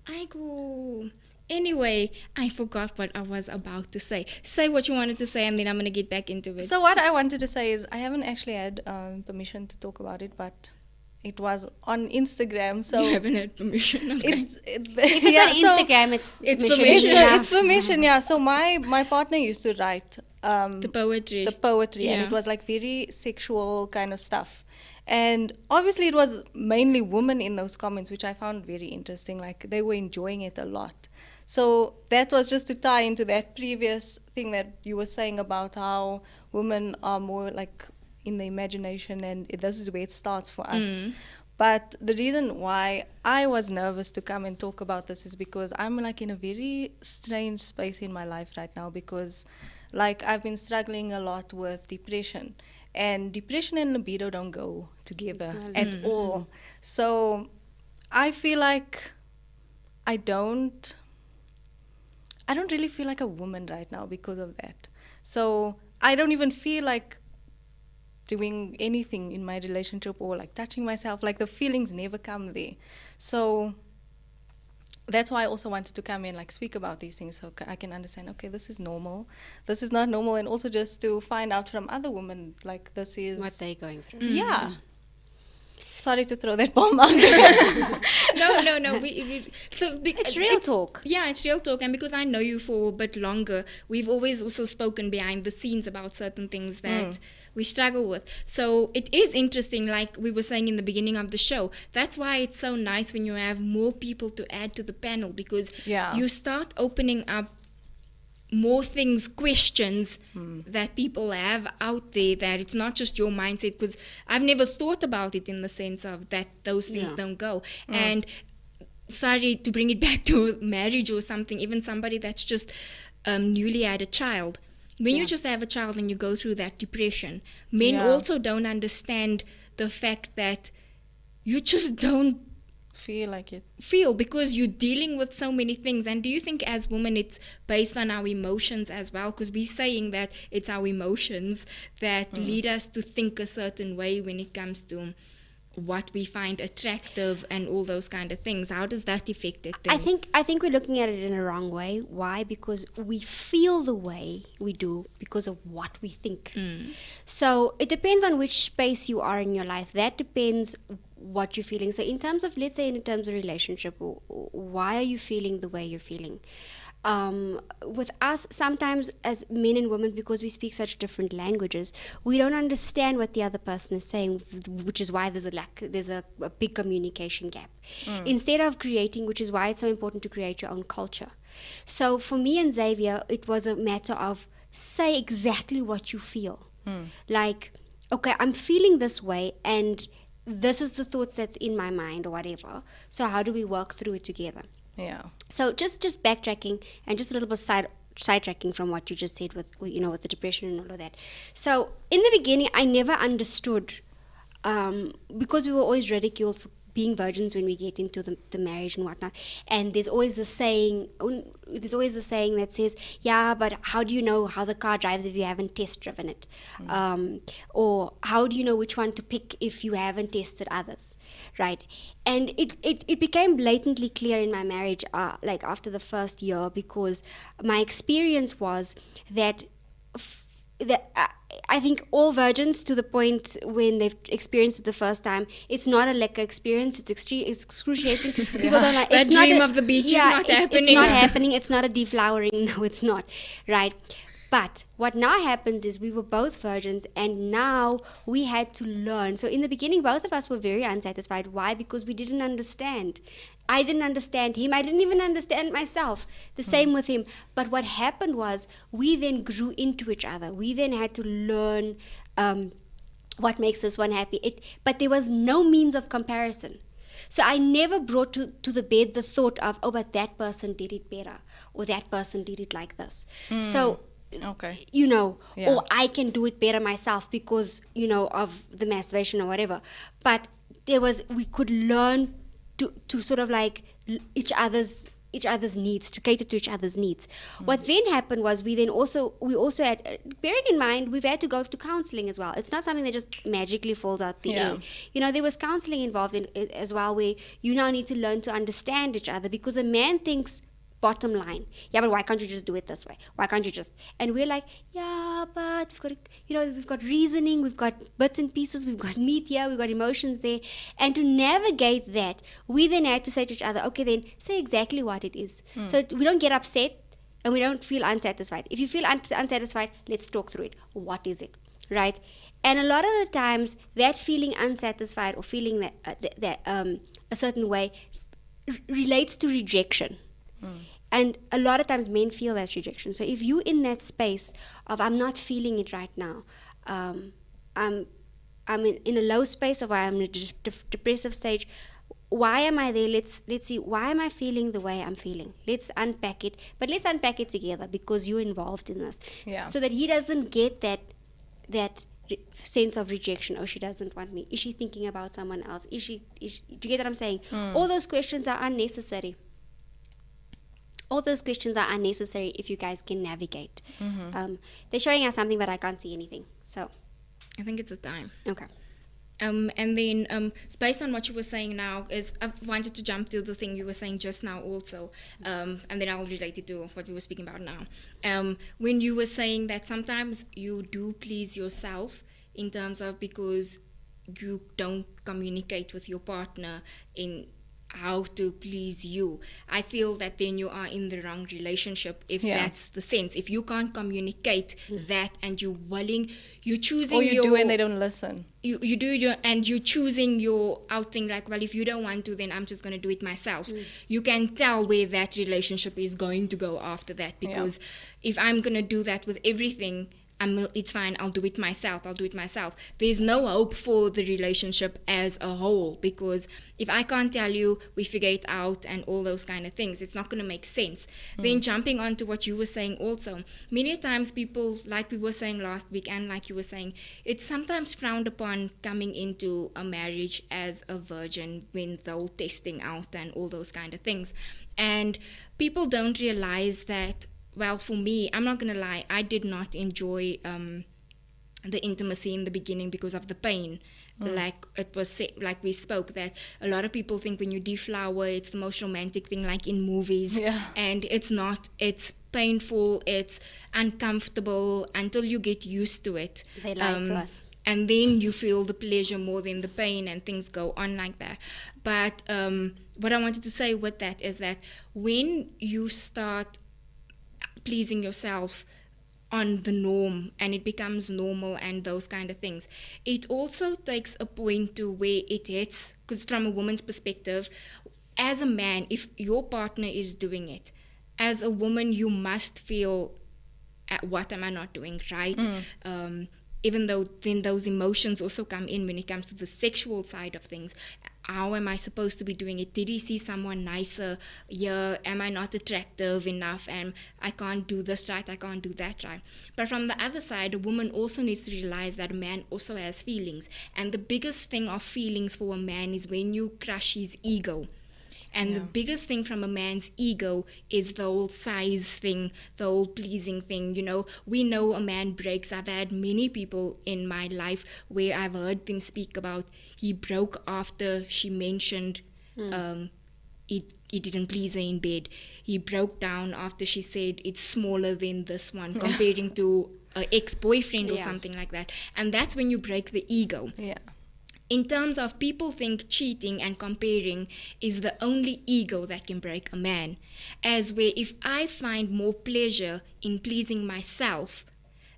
Speaker 1: I go. Anyway, I forgot what I was about to say. Say what you wanted to say, and then I'm going to get back into it.
Speaker 2: So what I wanted to say is, I haven't actually had permission to talk about it, but it was on Instagram. So
Speaker 1: you haven't had permission. Okay.
Speaker 3: If it's on Instagram, it's permission.
Speaker 2: It's permission, yeah. So my partner used to write
Speaker 1: the poetry,
Speaker 2: and it was like very sexual kind of stuff. And obviously it was mainly women in those comments, which I found very interesting. Like, they were enjoying it a lot. So that was just to tie into that previous thing that you were saying about how women are more like in the imagination, and this is where it starts for us. But the reason why I was nervous to come and talk about this is because I'm like in a very strange space in my life right now, because like I've been struggling a lot with depression, and depression and libido don't go together at all. So I feel like I don't really feel like a woman right now because of that. So I don't even feel like doing anything in my relationship or like touching myself. Like the feelings never come there. So that's why I also wanted to come in, like speak about these things so I can understand, okay, this is normal, this is not normal, and also just to find out from other women, like this is
Speaker 3: what they're going through.
Speaker 2: Yeah. Sorry to throw that bomb out there.
Speaker 1: No.
Speaker 3: It's real talk.
Speaker 1: Yeah, it's real talk. And because I know you for a bit longer, we've always also spoken behind the scenes about certain things that we struggle with. So it is interesting, like we were saying in the beginning of the show. That's why it's so nice when you have more people to add to the panel, because you start opening up more things, questions that people have out there, that it's not just your mindset, because I've never thought about it in the sense of that those things don't go. And sorry to bring it back to marriage or something, even somebody that's just newly had a child. When you just have a child and you go through that depression, men also don't understand the fact that you just don't feel because you're dealing with so many things. And do you think as women it's based on our emotions as well? Because we're saying that it's our emotions that lead us to think a certain way when it comes to what we find attractive and all those kind of things. How does that affect it then?
Speaker 3: I think we're looking at it in a wrong way. Why? Because we feel the way we do because of what we think. So it depends on which space you are in your life. That depends what you're feeling. So in terms of, let's say in terms of relationship, why are you feeling the way you're feeling? With us, sometimes as men and women, because we speak such different languages, we don't understand what the other person is saying, which is why there's a big communication gap. Instead of creating, which is why it's so important to create your own culture. So for me and Xavier, it was a matter of say exactly what you feel. Like, okay, I'm feeling this way, and this is the thoughts that's in my mind or whatever. So how do we work through it together?
Speaker 2: Yeah.
Speaker 3: So just backtracking and just a little bit sidetracking from what you just said with the depression and all of that. So in the beginning, I never understood because we were always ridiculed for being virgins when we get into the marriage and whatnot. And there's always the saying that says, yeah, but how do you know how the car drives if you haven't test driven it? Or how do you know which one to pick if you haven't tested others, right? And it became blatantly clear in my marriage, like after the first year, because my experience was that I think all virgins, to the point when they've experienced it the first time, it's not a lekker experience, it's excruciating. People don't like,
Speaker 1: that dream of the beach is not happening.
Speaker 3: It's not happening, it's not a deflowering, no, it's not, right? But what now happens is we were both virgins, and now we had to learn. So in the beginning, both of us were very unsatisfied. Why? Because we didn't understand. I didn't understand him. I didn't even understand myself. The same with him. But what happened was we then grew into each other. We then had to learn what makes this one happy. But there was no means of comparison. So I never brought to the bed the thought of, oh, but that person did it better, or that person did it like this. So, or I can do it better myself because, of the masturbation or whatever. But we could learn to sort of like each other's needs, to cater to each other's needs. What then happened was we also had, bearing in mind, we've had to go to counseling as well. It's not something that just magically falls out the air. There was counseling involved in it as well, where you now need to learn to understand each other, because a man thinks, bottom line, yeah, but why can't you just do it this way? Why can't you just? And we're like, yeah, but we've got reasoning, we've got bits and pieces, we've got meat here, we've got emotions there. And to navigate that, we then had to say to each other, okay, then say exactly what it is. So we don't get upset and we don't feel unsatisfied. If you feel unsatisfied, let's talk through it. What is it, right? And a lot of the times, that feeling unsatisfied or feeling that a certain way relates to rejection. And a lot of times men feel that's rejection. So if you in that space of, I'm not feeling it right now, I'm in a low space, or I'm in a depressive stage, why am I there? Let's see, why am I feeling the way I'm feeling? Let's unpack it, but let's unpack it together, because you're involved in this. So that he doesn't get that sense of rejection. Oh, she doesn't want me. Is she thinking about someone else? Do you get what I'm saying? All those questions are unnecessary. All those questions are unnecessary if you guys can navigate. They're showing us something, but I can't see anything. So
Speaker 1: I think it's a time.
Speaker 3: Okay.
Speaker 1: And then based on what you were saying now, is I wanted to jump to the thing you were saying just now also, and then I'll relate it to what we were speaking about now. When you were saying that sometimes you do please yourself in terms of because you don't communicate with your partner in how to please you. I feel that then you are in the wrong relationship if that's the sense. If you can't communicate that and you're willing, you're choosing
Speaker 2: or you do and they don't listen.
Speaker 1: You do and you're choosing your outing like, well, if you don't want to, then I'm just going to do it myself. You can tell where that relationship is going to go after that, because if I'm going to do that with everything, it's fine, I'll do it myself. There's no hope for the relationship as a whole, because if I can't tell you, we figure it out and all those kind of things, it's not going to make sense. Then jumping on to what you were saying also, many times people, like we were saying last week and like you were saying, it's sometimes frowned upon coming into a marriage as a virgin when the whole testing out and all those kind of things. And people don't realize that, well, for me, I'm not going to lie, I did not enjoy the intimacy in the beginning because of the pain. Like it was like we spoke, that a lot of people think when you deflower, it's the most romantic thing like in movies. And it's not. It's painful, it's uncomfortable until you get used to it.
Speaker 3: They lied to us.
Speaker 1: And then you feel the pleasure more than the pain, and things go on like that. But what I wanted to say with that is that when you start pleasing yourself on the norm and it becomes normal and those kind of things, it also takes a point to where it hits, because from a woman's perspective, as a man, if your partner is doing it, as a woman you must feel, what am I not doing right? Even though then those emotions also come in when it comes to the sexual side of things. How am I supposed to be doing it? Did he see someone nicer? Yeah, am I not attractive enough? And I can't do this right, I can't do that right. But from the other side, a woman also needs to realize that a man also has feelings. And the biggest thing of feelings for a man is when you crush his ego. And the biggest thing from a man's ego is the whole size thing, the whole pleasing thing. You know, we know a man breaks. I've had many people in my life where I've heard them speak about he broke after she mentioned he didn't please her in bed. He broke down after she said it's smaller than this one, comparing to an ex-boyfriend or something like that. And that's when you break the ego. In terms of people think cheating and comparing is the only ego that can break a man. As where if I find more pleasure in pleasing myself,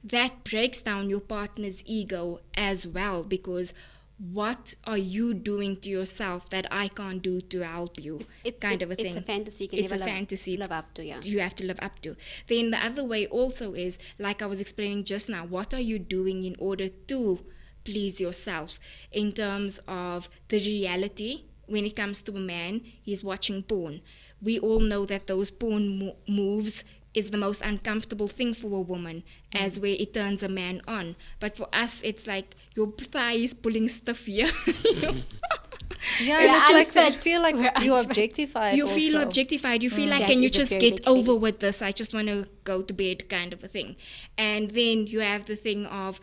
Speaker 1: that breaks down your partner's ego as well, because what are you doing to yourself that I can't do to help you? Kind of a thing.
Speaker 3: It's a fantasy you can
Speaker 1: it's
Speaker 3: never
Speaker 1: a fantasy
Speaker 3: live up to,
Speaker 1: you have to live up to. Then the other way also is, like I was explaining just now, what are you doing in order to please yourself in terms of the reality? When it comes to a man, he's watching porn. We all know that those porn moves is the most uncomfortable thing for a woman, as where it turns a man on. But for us, it's like your thigh is pulling stuff here.
Speaker 2: It's like that. You feel like you're objectified.
Speaker 1: You feel objectified. You feel like, can you just get over with this? I just want to go to bed, kind of a thing. And then you have the thing of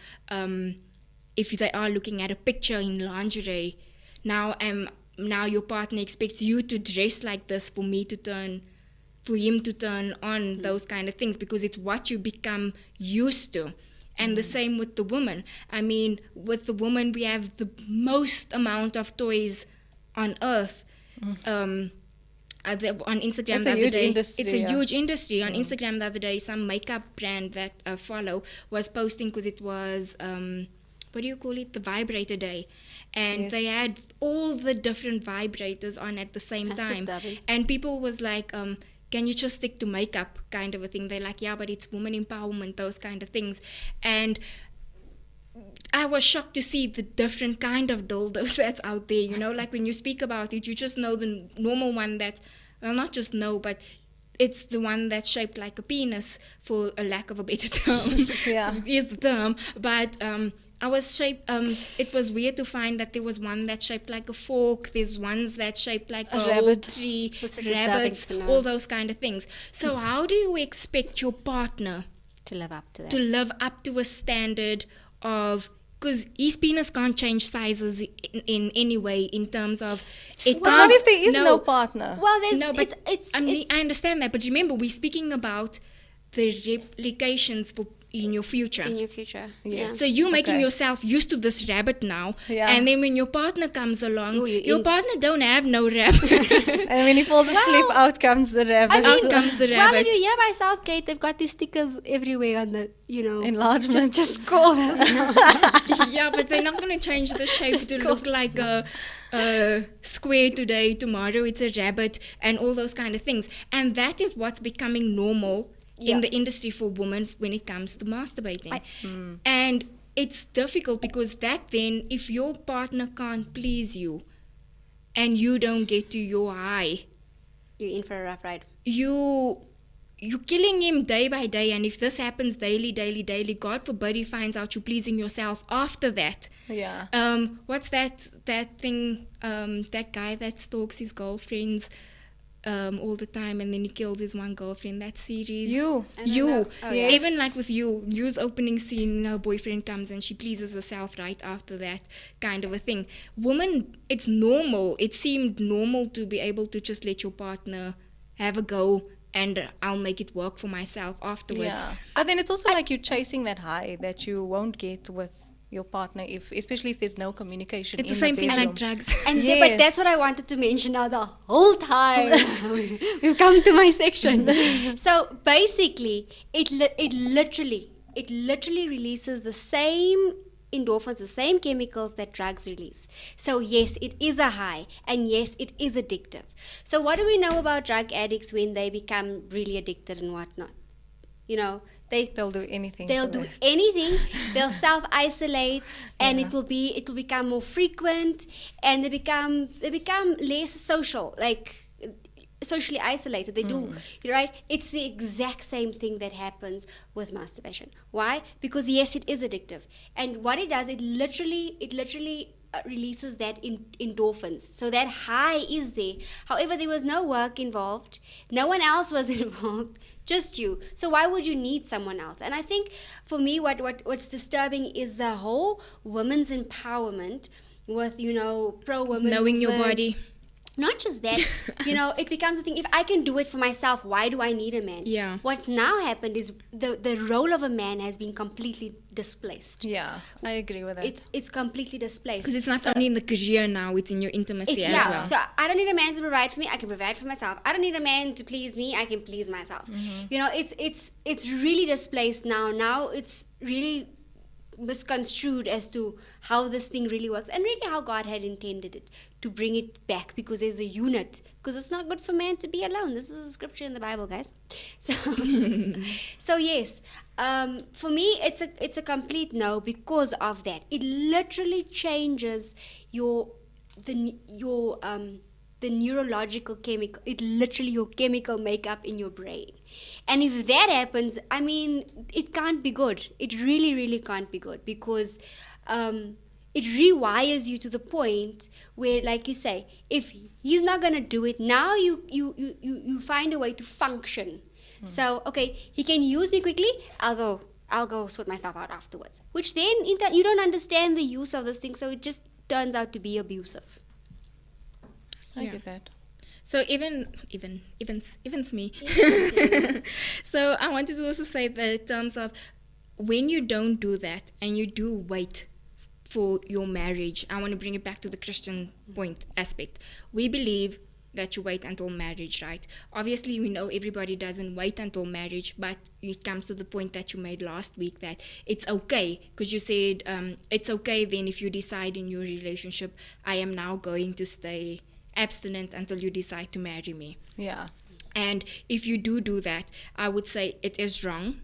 Speaker 1: if they are looking at a picture in lingerie, now your partner expects you to dress like this for him to turn on, those kind of things, because it's what you become used to. And the same with the woman. I mean, with the woman, we have the most amount of toys on earth. On Instagram the other day, it's a huge industry. On Instagram the other day, some makeup brand that I follow was posting, because it was what do you call it, the vibrator day, and they had all the different vibrators on at the same time, and people was like, can you just stick to makeup, kind of a thing. They're like, yeah, but it's woman empowerment, those kind of things. And I was shocked to see the different kind of dildos that's out there, you know, like when you speak about it, you just know the normal one that, well, not just know, but it's the one that's shaped like a penis, for a lack of a better term. It is the term. But it was weird to find that there was one that's shaped like a fork, there's ones that shaped like a whole tree, rabbits, all those kind of things. So how do you expect your partner
Speaker 3: to live up to that?
Speaker 1: To live up to a standard of, because his penis can't change sizes in any way in terms of it
Speaker 2: But
Speaker 1: can't.
Speaker 2: what if there is no partner?
Speaker 3: Well, there's
Speaker 1: No, but I understand that. But remember, we're speaking about the replications in your future.
Speaker 3: in your future.
Speaker 2: Yes.
Speaker 1: So you're making
Speaker 2: Okay.
Speaker 1: yourself used to this rabbit now,
Speaker 2: Yeah.
Speaker 1: and then when your partner comes along,
Speaker 3: Ooh, you're
Speaker 1: your
Speaker 3: in.
Speaker 1: partner don't have no rabbit.
Speaker 2: And when he falls asleep, out comes the rabbit.
Speaker 1: Out comes the
Speaker 3: Well,
Speaker 1: rabbit.
Speaker 3: if you're here by Southgate, they've got these stickers everywhere on the,
Speaker 2: Enlargement.
Speaker 3: Just call us.
Speaker 1: Yeah, but they're not going to change the shape to look like a square today, tomorrow it's a rabbit, and all those kind of things. And that is what's becoming normal in the industry for women when it comes to masturbating. And it's difficult because that then, if your partner can't please you and you don't get to your high,
Speaker 3: You're in for a rough ride.
Speaker 1: you're killing him day by day. And if this happens daily, God forbid he finds out you're pleasing yourself after that.
Speaker 2: Yeah.
Speaker 1: What's that thing, that guy that stalks his girlfriends all the time and then he kills his one girlfriend, that series?
Speaker 2: You.
Speaker 1: You.
Speaker 3: Oh,
Speaker 2: yes.
Speaker 1: Even like with you's opening scene, her boyfriend comes and she pleases herself right after that, kind of a thing. Women, it's normal. It seemed normal to be able to just let your partner have a go and I'll make it work for myself afterwards.
Speaker 2: Yeah. But then it's also like you're chasing that high that you won't get with your partner, especially if there's no communication.
Speaker 1: It's
Speaker 2: in
Speaker 1: the same thing
Speaker 2: bedroom.
Speaker 1: like drugs.
Speaker 3: And
Speaker 2: Yes.
Speaker 3: but that's what I wanted to mention now the whole time. We've come to my section. So basically, it literally releases the same endorphins, the same chemicals that drugs release. So yes, it is a high, and yes, it is addictive. So what do we know about drug addicts when they become really addicted and whatnot?
Speaker 2: They'll do anything.
Speaker 3: They'll
Speaker 2: for
Speaker 3: do
Speaker 2: the rest.
Speaker 3: anything. They'll self-isolate, and
Speaker 2: Yeah.
Speaker 3: it will become more frequent, and they become less social, like socially isolated. They do, right? It's the exact same thing that happens with masturbation. Why? Because yes, it is addictive, and what it does, it literally releases that endorphins. So that high is there. However, there was no work involved. No one else was involved. Just you. So why would you need someone else? And I think for me, what's disturbing is the whole women's empowerment with pro-women,
Speaker 1: Knowing your
Speaker 3: movement.
Speaker 1: body.
Speaker 3: Not just that, it becomes a thing. If I can do it for myself, why do I need a man?
Speaker 1: Yeah.
Speaker 3: What's now happened is the role of a man has been completely displaced.
Speaker 2: Yeah, I agree with that.
Speaker 3: It's completely displaced.
Speaker 1: Because it's not only in the career now, it's in your intimacy
Speaker 3: It's,
Speaker 1: as well.
Speaker 3: So I don't need a man to provide for me. I can provide for myself. I don't need a man to please me. I can please myself. It's really displaced now. Now it's really misconstrued as to how this thing really works and really how God had intended it to bring it back, because there's a unit, because it's not good for man to be alone. This is a scripture in the Bible, guys. So yes, for me it's a complete no because of that. It literally changes the neurological chemical, your chemical makeup in your brain. And if that happens, I mean, it can't be good. It really, really can't be good, because it rewires you to the point where, like you say, if he's not going to do it, now you find a way to function. So, okay, he can use me quickly, I'll go sort myself out afterwards. Which then, you don't understand the use of this thing, so it just turns out to be abusive.
Speaker 2: I get that.
Speaker 1: So evens me. So I wanted to also say that in terms of when you don't do that and you do wait for your marriage, I want to bring it back to the Christian point aspect. We believe that you wait until marriage, right? Obviously, we know everybody doesn't wait until marriage, but it comes to the point that you made last week that it's okay, because you said it's okay then if you decide in your relationship, I am now going to stay abstinent until you decide to marry me.
Speaker 2: Yeah.
Speaker 1: And if you do that, I would say it is wrong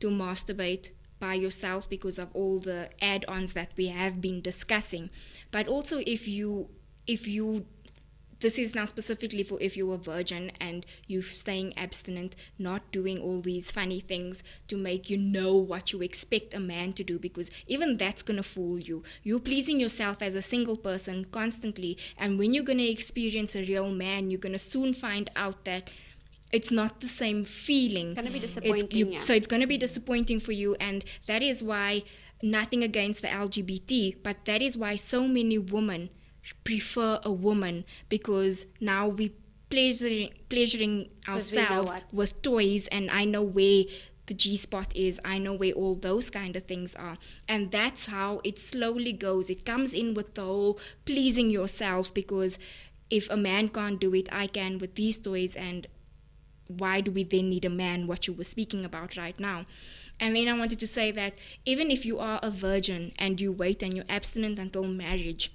Speaker 1: to masturbate by yourself because of all the add-ons that we have been discussing. But also if you this is now specifically for if you're a virgin and you're staying abstinent, not doing all these funny things to make you know what you expect a man to do, because even that's going to fool you. You're pleasing yourself as a single person constantly, and when you're going to experience a real man, you're going to soon find out that it's not the same feeling.
Speaker 3: It's going to be disappointing.
Speaker 1: So it's going to be disappointing for you, and that is why nothing against the LGBT, but that is why so many women prefer a woman, because now we pleasuring ourselves with toys, and I know where the G-spot is, I know where all those kind of things are, and that's how it slowly goes. It comes in with the whole pleasing yourself, because if a man can't do it, I can with these toys, and why do we then need a man, what you were speaking about right now. And then I wanted to say that even if you are a virgin and you wait and you're abstinent until marriage,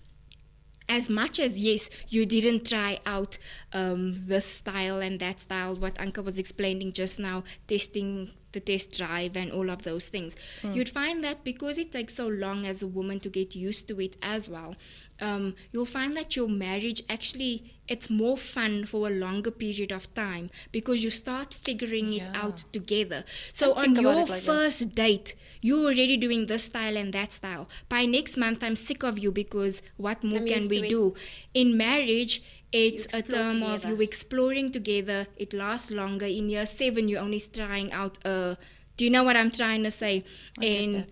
Speaker 1: as much as, yes, you didn't try out this style and that style, what Anka was explaining just now, testing the test drive and all of those things, you'd find that because it takes so long as a woman to get used to it as well, you'll find that your marriage actually, it's more fun for a longer period of time, because you start figuring it out together. So on your first date, you're already doing this style and that style. By next month, I'm sick of you, because what more can we do? In marriage, it's a term of you exploring together. It lasts longer. In year 7, you're only trying out do you know what I'm trying to say? In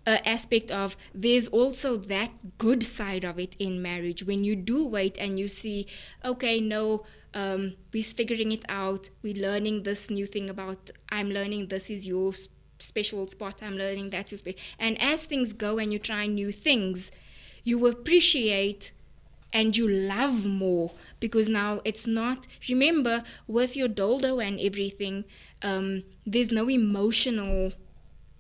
Speaker 1: aspect of, there's also that good side of it in marriage. When you do wait and you see, okay, no, we're figuring it out. We're learning this new thing about, I'm learning this is your special spot. I'm learning that your special. And as things go and you try new things, you appreciate and you love more, because now it's not, remember, with your dildo and everything, there's no emotional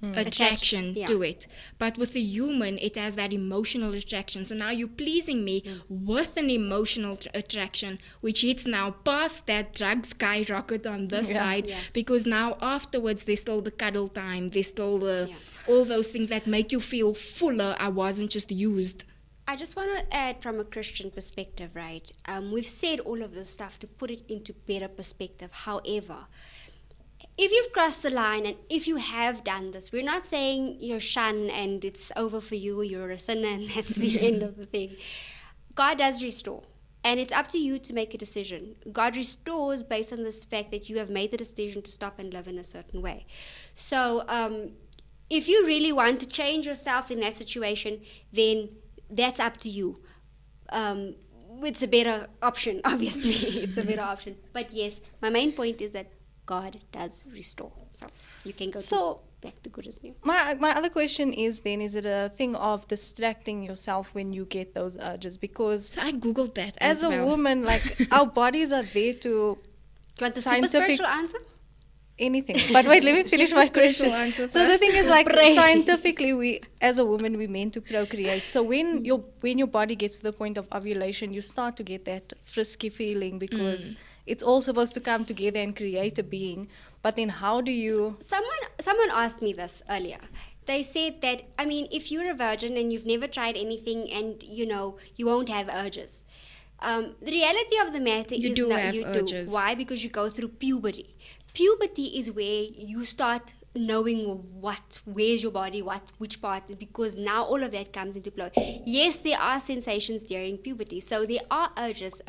Speaker 1: attraction to it. But with a human, it has that emotional attraction. So now you're pleasing me with an emotional attraction, which it's now past that drug skyrocket on this side, because now afterwards there's still the cuddle time, there's still the all those things that make you feel fuller. I wasn't just used.
Speaker 3: I just want to add from a Christian perspective, right? We've said all of this stuff to put it into better perspective. However, if you've crossed the line and if you have done this, we're not saying you're shunned and it's over for you, you're a sinner and that's the end of the thing. God does restore. And it's up to you to make a decision. God restores based on this fact that you have made the decision to stop and live in a certain way. So if you really want to change yourself in that situation, then that's up to you. It's a better option, obviously. It's a better option. But yes, my main point is that God does restore. So you can go back to good as new.
Speaker 2: My other question is then, is it a thing of distracting yourself when you get those urges? Because
Speaker 1: I Googled that
Speaker 2: as a woman, like, our bodies are there to...
Speaker 3: Do you want the super spiritual answer?
Speaker 2: Anything. But wait, let me finish my question. So the thing is, like, scientifically, we as a woman, we're meant to procreate. So when your body gets to the point of ovulation, you start to get that frisky feeling, because it's all supposed to come together and create a being. But then how do you...
Speaker 3: Someone asked me this earlier. They said that, I mean, if you're a virgin and you've never tried anything and, you won't have urges. The reality of the matter is that you do. Why? Because you go through puberty. Puberty is where you start knowing where's your body, which part, because now all of that comes into play. Yes, there are sensations during puberty, so there are urges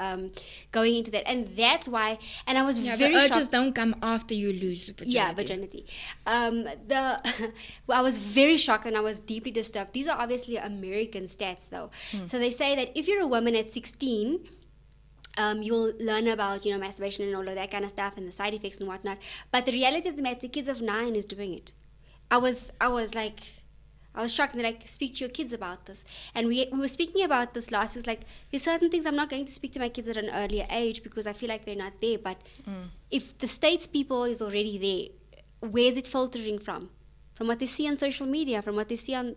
Speaker 3: going into that, and that's why. And I was very shocked.
Speaker 1: The urges don't come after you lose virginity.
Speaker 3: Yeah, virginity. I was very shocked and I was deeply disturbed. These are obviously American stats, though. So they say that if you're a woman at 16. You'll learn about, masturbation and all of that kind of stuff and the side effects and whatnot. But the reality of the matter, kids of 9 is doing it. I was shocked, and they're like, speak to your kids about this. And we were speaking about this last. It's like, there's certain things I'm not going to speak to my kids at an earlier age because I feel like they're not there. But if the States people is already there, where's it filtering from? From what they see on social media, from what they see on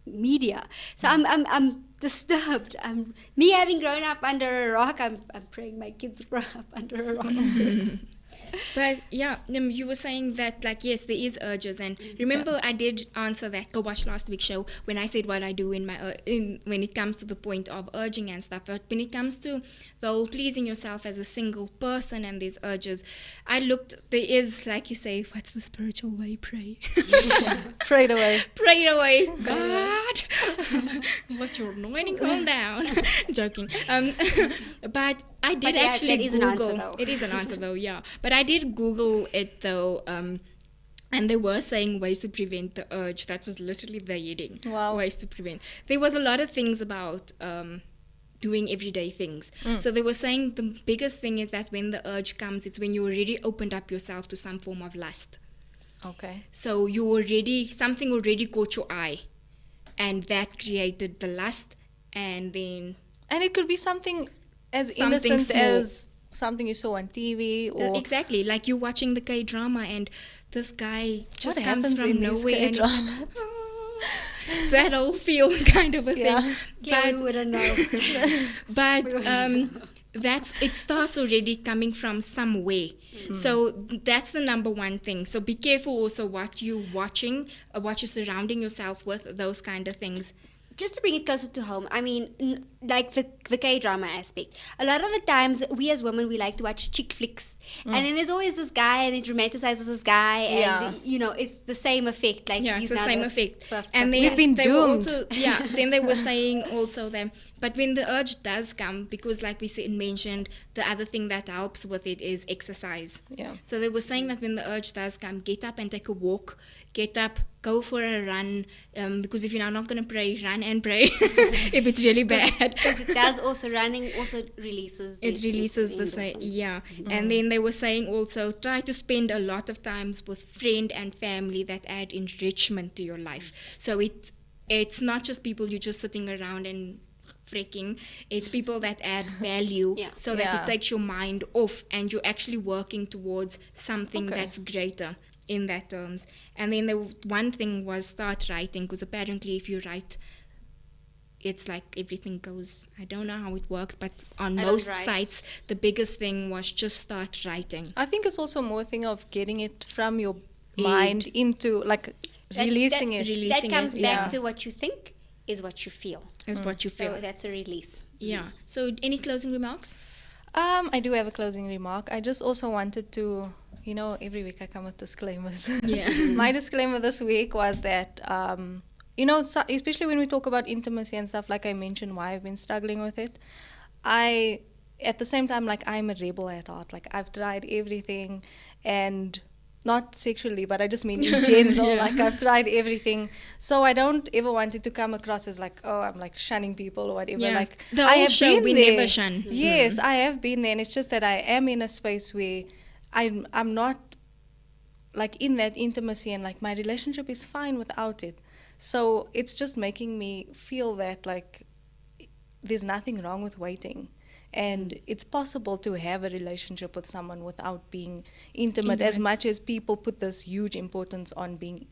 Speaker 3: media. So I'm disturbed. Me having grown up under a rock, I'm praying my kids grow up under a rock.
Speaker 1: But yeah, you were saying that, like, yes, there is urges, and remember I did answer that. Go watch last week's show when I said what I do in my when it comes to the point of urging and stuff. But when it comes to the whole pleasing yourself as a single person and these urges, I looked. There is, like you say, what's the spiritual way? Pray.
Speaker 2: Pray it away.
Speaker 1: Pray it away. God, let your anointing calm down. Joking. But I did actually Google. It is an answer though, yeah. But I did Google it though, And they were saying ways to prevent the urge. That was literally the heading.
Speaker 2: Wow.
Speaker 1: Ways to prevent. There was a lot of things about doing everyday things. So they were saying the biggest thing is that when the urge comes, it's when you already opened up yourself to some form of lust.
Speaker 2: Okay.
Speaker 1: So something already caught your eye, and that created the lust, and then...
Speaker 2: And it could be something as
Speaker 1: Something
Speaker 2: innocent
Speaker 1: small.
Speaker 2: as something you saw on TV or...
Speaker 1: Exactly, like you're watching the K-drama and this guy just
Speaker 2: What
Speaker 1: comes
Speaker 2: happens
Speaker 1: from
Speaker 2: in these
Speaker 1: nowhere and it's
Speaker 2: K-dramas?
Speaker 1: like, that whole feel kind of a
Speaker 2: Yeah.
Speaker 1: thing.
Speaker 3: Yeah, we wouldn't know.
Speaker 1: But it starts already coming from somewhere. So that's the number one thing. So be careful also what you're watching, what you're surrounding yourself with, those kind of things.
Speaker 3: Just to bring it closer to home, I mean, like the K-drama aspect. A lot of the times, we as women, we like to watch chick flicks. And then there's always this guy, and it romanticizes this guy. And,
Speaker 2: Yeah.
Speaker 3: you know, it's the same effect. Like,
Speaker 1: Yeah,
Speaker 3: he's
Speaker 1: it's the
Speaker 3: now
Speaker 1: same
Speaker 3: this
Speaker 1: effect.
Speaker 3: buff-
Speaker 1: And then
Speaker 2: We've been
Speaker 1: they were
Speaker 2: doomed.
Speaker 1: also, then they were saying also that, but when the urge does come, because like we said, mentioned, the other thing that helps with it is exercise.
Speaker 2: Yeah.
Speaker 1: So they were saying that when the urge does come, get up and take a walk. Get up, go for a run. Because if you're not going to pray, run and pray if it's really bad.
Speaker 3: Because it does also, running also releases
Speaker 1: It releases the
Speaker 3: endorphins.
Speaker 1: yeah. And then they were saying also try to spend a lot of times with friend and family that add enrichment to your life. So it's not just people you're just sitting around and freaking. It's people that add value so that
Speaker 2: Yeah.
Speaker 1: it takes your mind off and you're actually working towards something
Speaker 2: Okay.
Speaker 1: that's greater in that terms. And then the one thing was start writing, because apparently if you write, it's like everything goes, I don't know how it works, but on
Speaker 3: I don't
Speaker 1: most
Speaker 3: write.
Speaker 1: sites the biggest thing was just start writing.
Speaker 2: I think it's also more a thing of getting it from your mind into, like, releasing it.
Speaker 1: Releasing
Speaker 3: That comes
Speaker 1: it,
Speaker 3: back
Speaker 2: yeah.
Speaker 3: to what you think is what you feel.
Speaker 1: Is what you feel.
Speaker 3: So that's a release.
Speaker 1: Yeah. So any closing remarks?
Speaker 2: I do have a closing remark. I just also wanted to, every week I come with disclaimers.
Speaker 1: Yeah.
Speaker 2: My disclaimer this week was that, especially when we talk about intimacy and stuff, like I mentioned, why I've been struggling with it. At the same time, like, I'm a rebel at heart. Like, I've tried everything, and not sexually, but I just mean in general.
Speaker 1: Yeah.
Speaker 2: Like, I've tried everything. So I don't ever want it to come across as like, oh, I'm like shunning people or whatever.
Speaker 1: Yeah.
Speaker 2: Like,
Speaker 1: The
Speaker 2: I
Speaker 1: whole
Speaker 2: have
Speaker 1: show,
Speaker 2: been
Speaker 1: we
Speaker 2: there.
Speaker 1: never shun.
Speaker 2: Yes, I have been there, and it's just that I am in a space where I'm not like in that intimacy, and like my relationship is fine without it. So it's just making me feel that like there's nothing wrong with waiting. And it's possible to have a relationship with someone without being intimate, as much as people put this huge importance on being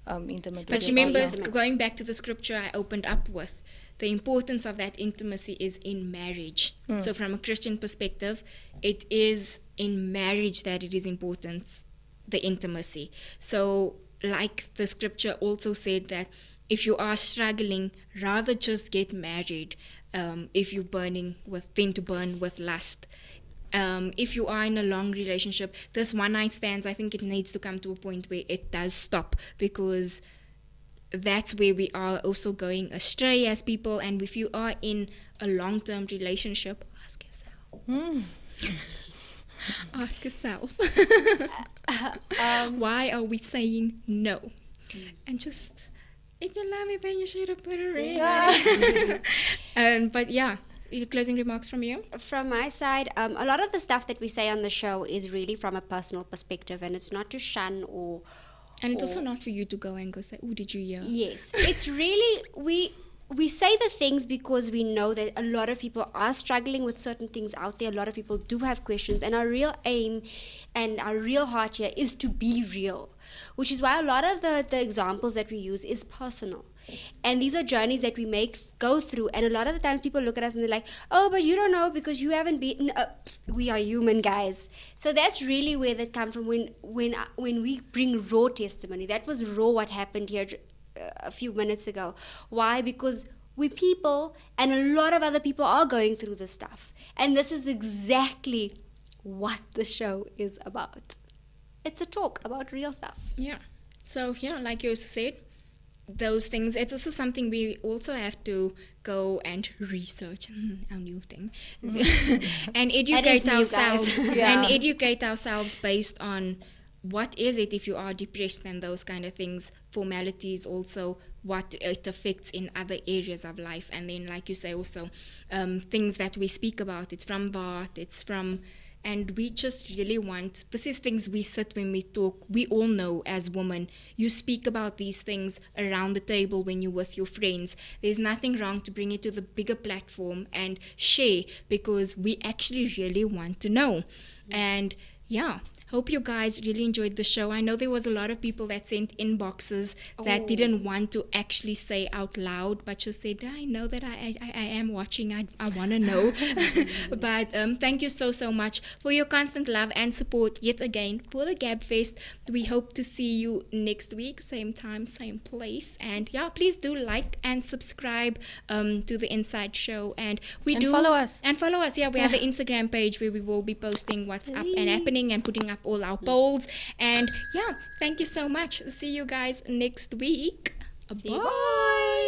Speaker 2: intimate.
Speaker 1: But
Speaker 2: with your
Speaker 1: remember,
Speaker 2: partner.
Speaker 1: going back to the scripture I opened up with, the importance of that intimacy is in marriage. So from a Christian perspective, it is in marriage that it is important, the intimacy. So like the scripture also said that if you are struggling, rather just get married if you're burning than to burn with lust. If you are in a long relationship, this one night stands, I think it needs to come to a point where it does stop, because that's where we are also going astray as people. And if you are in a long-term relationship, ask yourself. Ask yourself. Why are we saying no? And just, if you love me, then you should have put a ring. But yeah, closing remarks from you?
Speaker 3: From my side, a lot of the stuff that we say on the show is really from a personal perspective, and it's not to shun or...
Speaker 1: And it's also not for you to go and go say, oh, did you hear?
Speaker 3: Yes. It's really, we say the things because we know that a lot of people are struggling with certain things out there. A lot of people do have questions, and our real aim and our real heart here is to be real, which is why a lot of the examples that we use is personal. And these are journeys that we go through, and a lot of the times people look at us and they're like, oh, but you don't know because you haven't been... we are human, guys. So that's really where that comes from when we bring raw testimony. That was raw what happened here a few minutes ago. Why? Because we people, and a lot of other people are going through this stuff. And this is exactly what the show is about. It's a talk about real stuff.
Speaker 1: Yeah. So, yeah, like you said, those things, it's also something we also have to go and research, our new thing, and educate
Speaker 3: new,
Speaker 1: ourselves
Speaker 3: guys.
Speaker 2: Yeah.
Speaker 1: and educate ourselves based on what is it if you are depressed and those kind of things, formalities, also what it affects in other areas of life. And then, like you say, also things that we speak about, it's from Bart, it's from, and we just really want, this is things we sit when we talk, we all know as women, you speak about these things around the table when you're with your friends. There's nothing wrong to bring it to the bigger platform and share, because we actually really want to know. And yeah, hope you guys really enjoyed the show. I know there was a lot of people that sent inboxes that didn't want to actually say out loud, but just said, I know that I am watching, I want to know. But thank you so much for your constant love and support yet again for the Gabfest. We hope to see you next week, same time, same place. And yeah, please do like and subscribe to the Inside Show. And
Speaker 2: follow us.
Speaker 1: And follow us. Yeah, we have an Instagram page where we will be posting what's up and happening and putting up all our polls. And yeah, thank you so much. See you guys next week. Bye.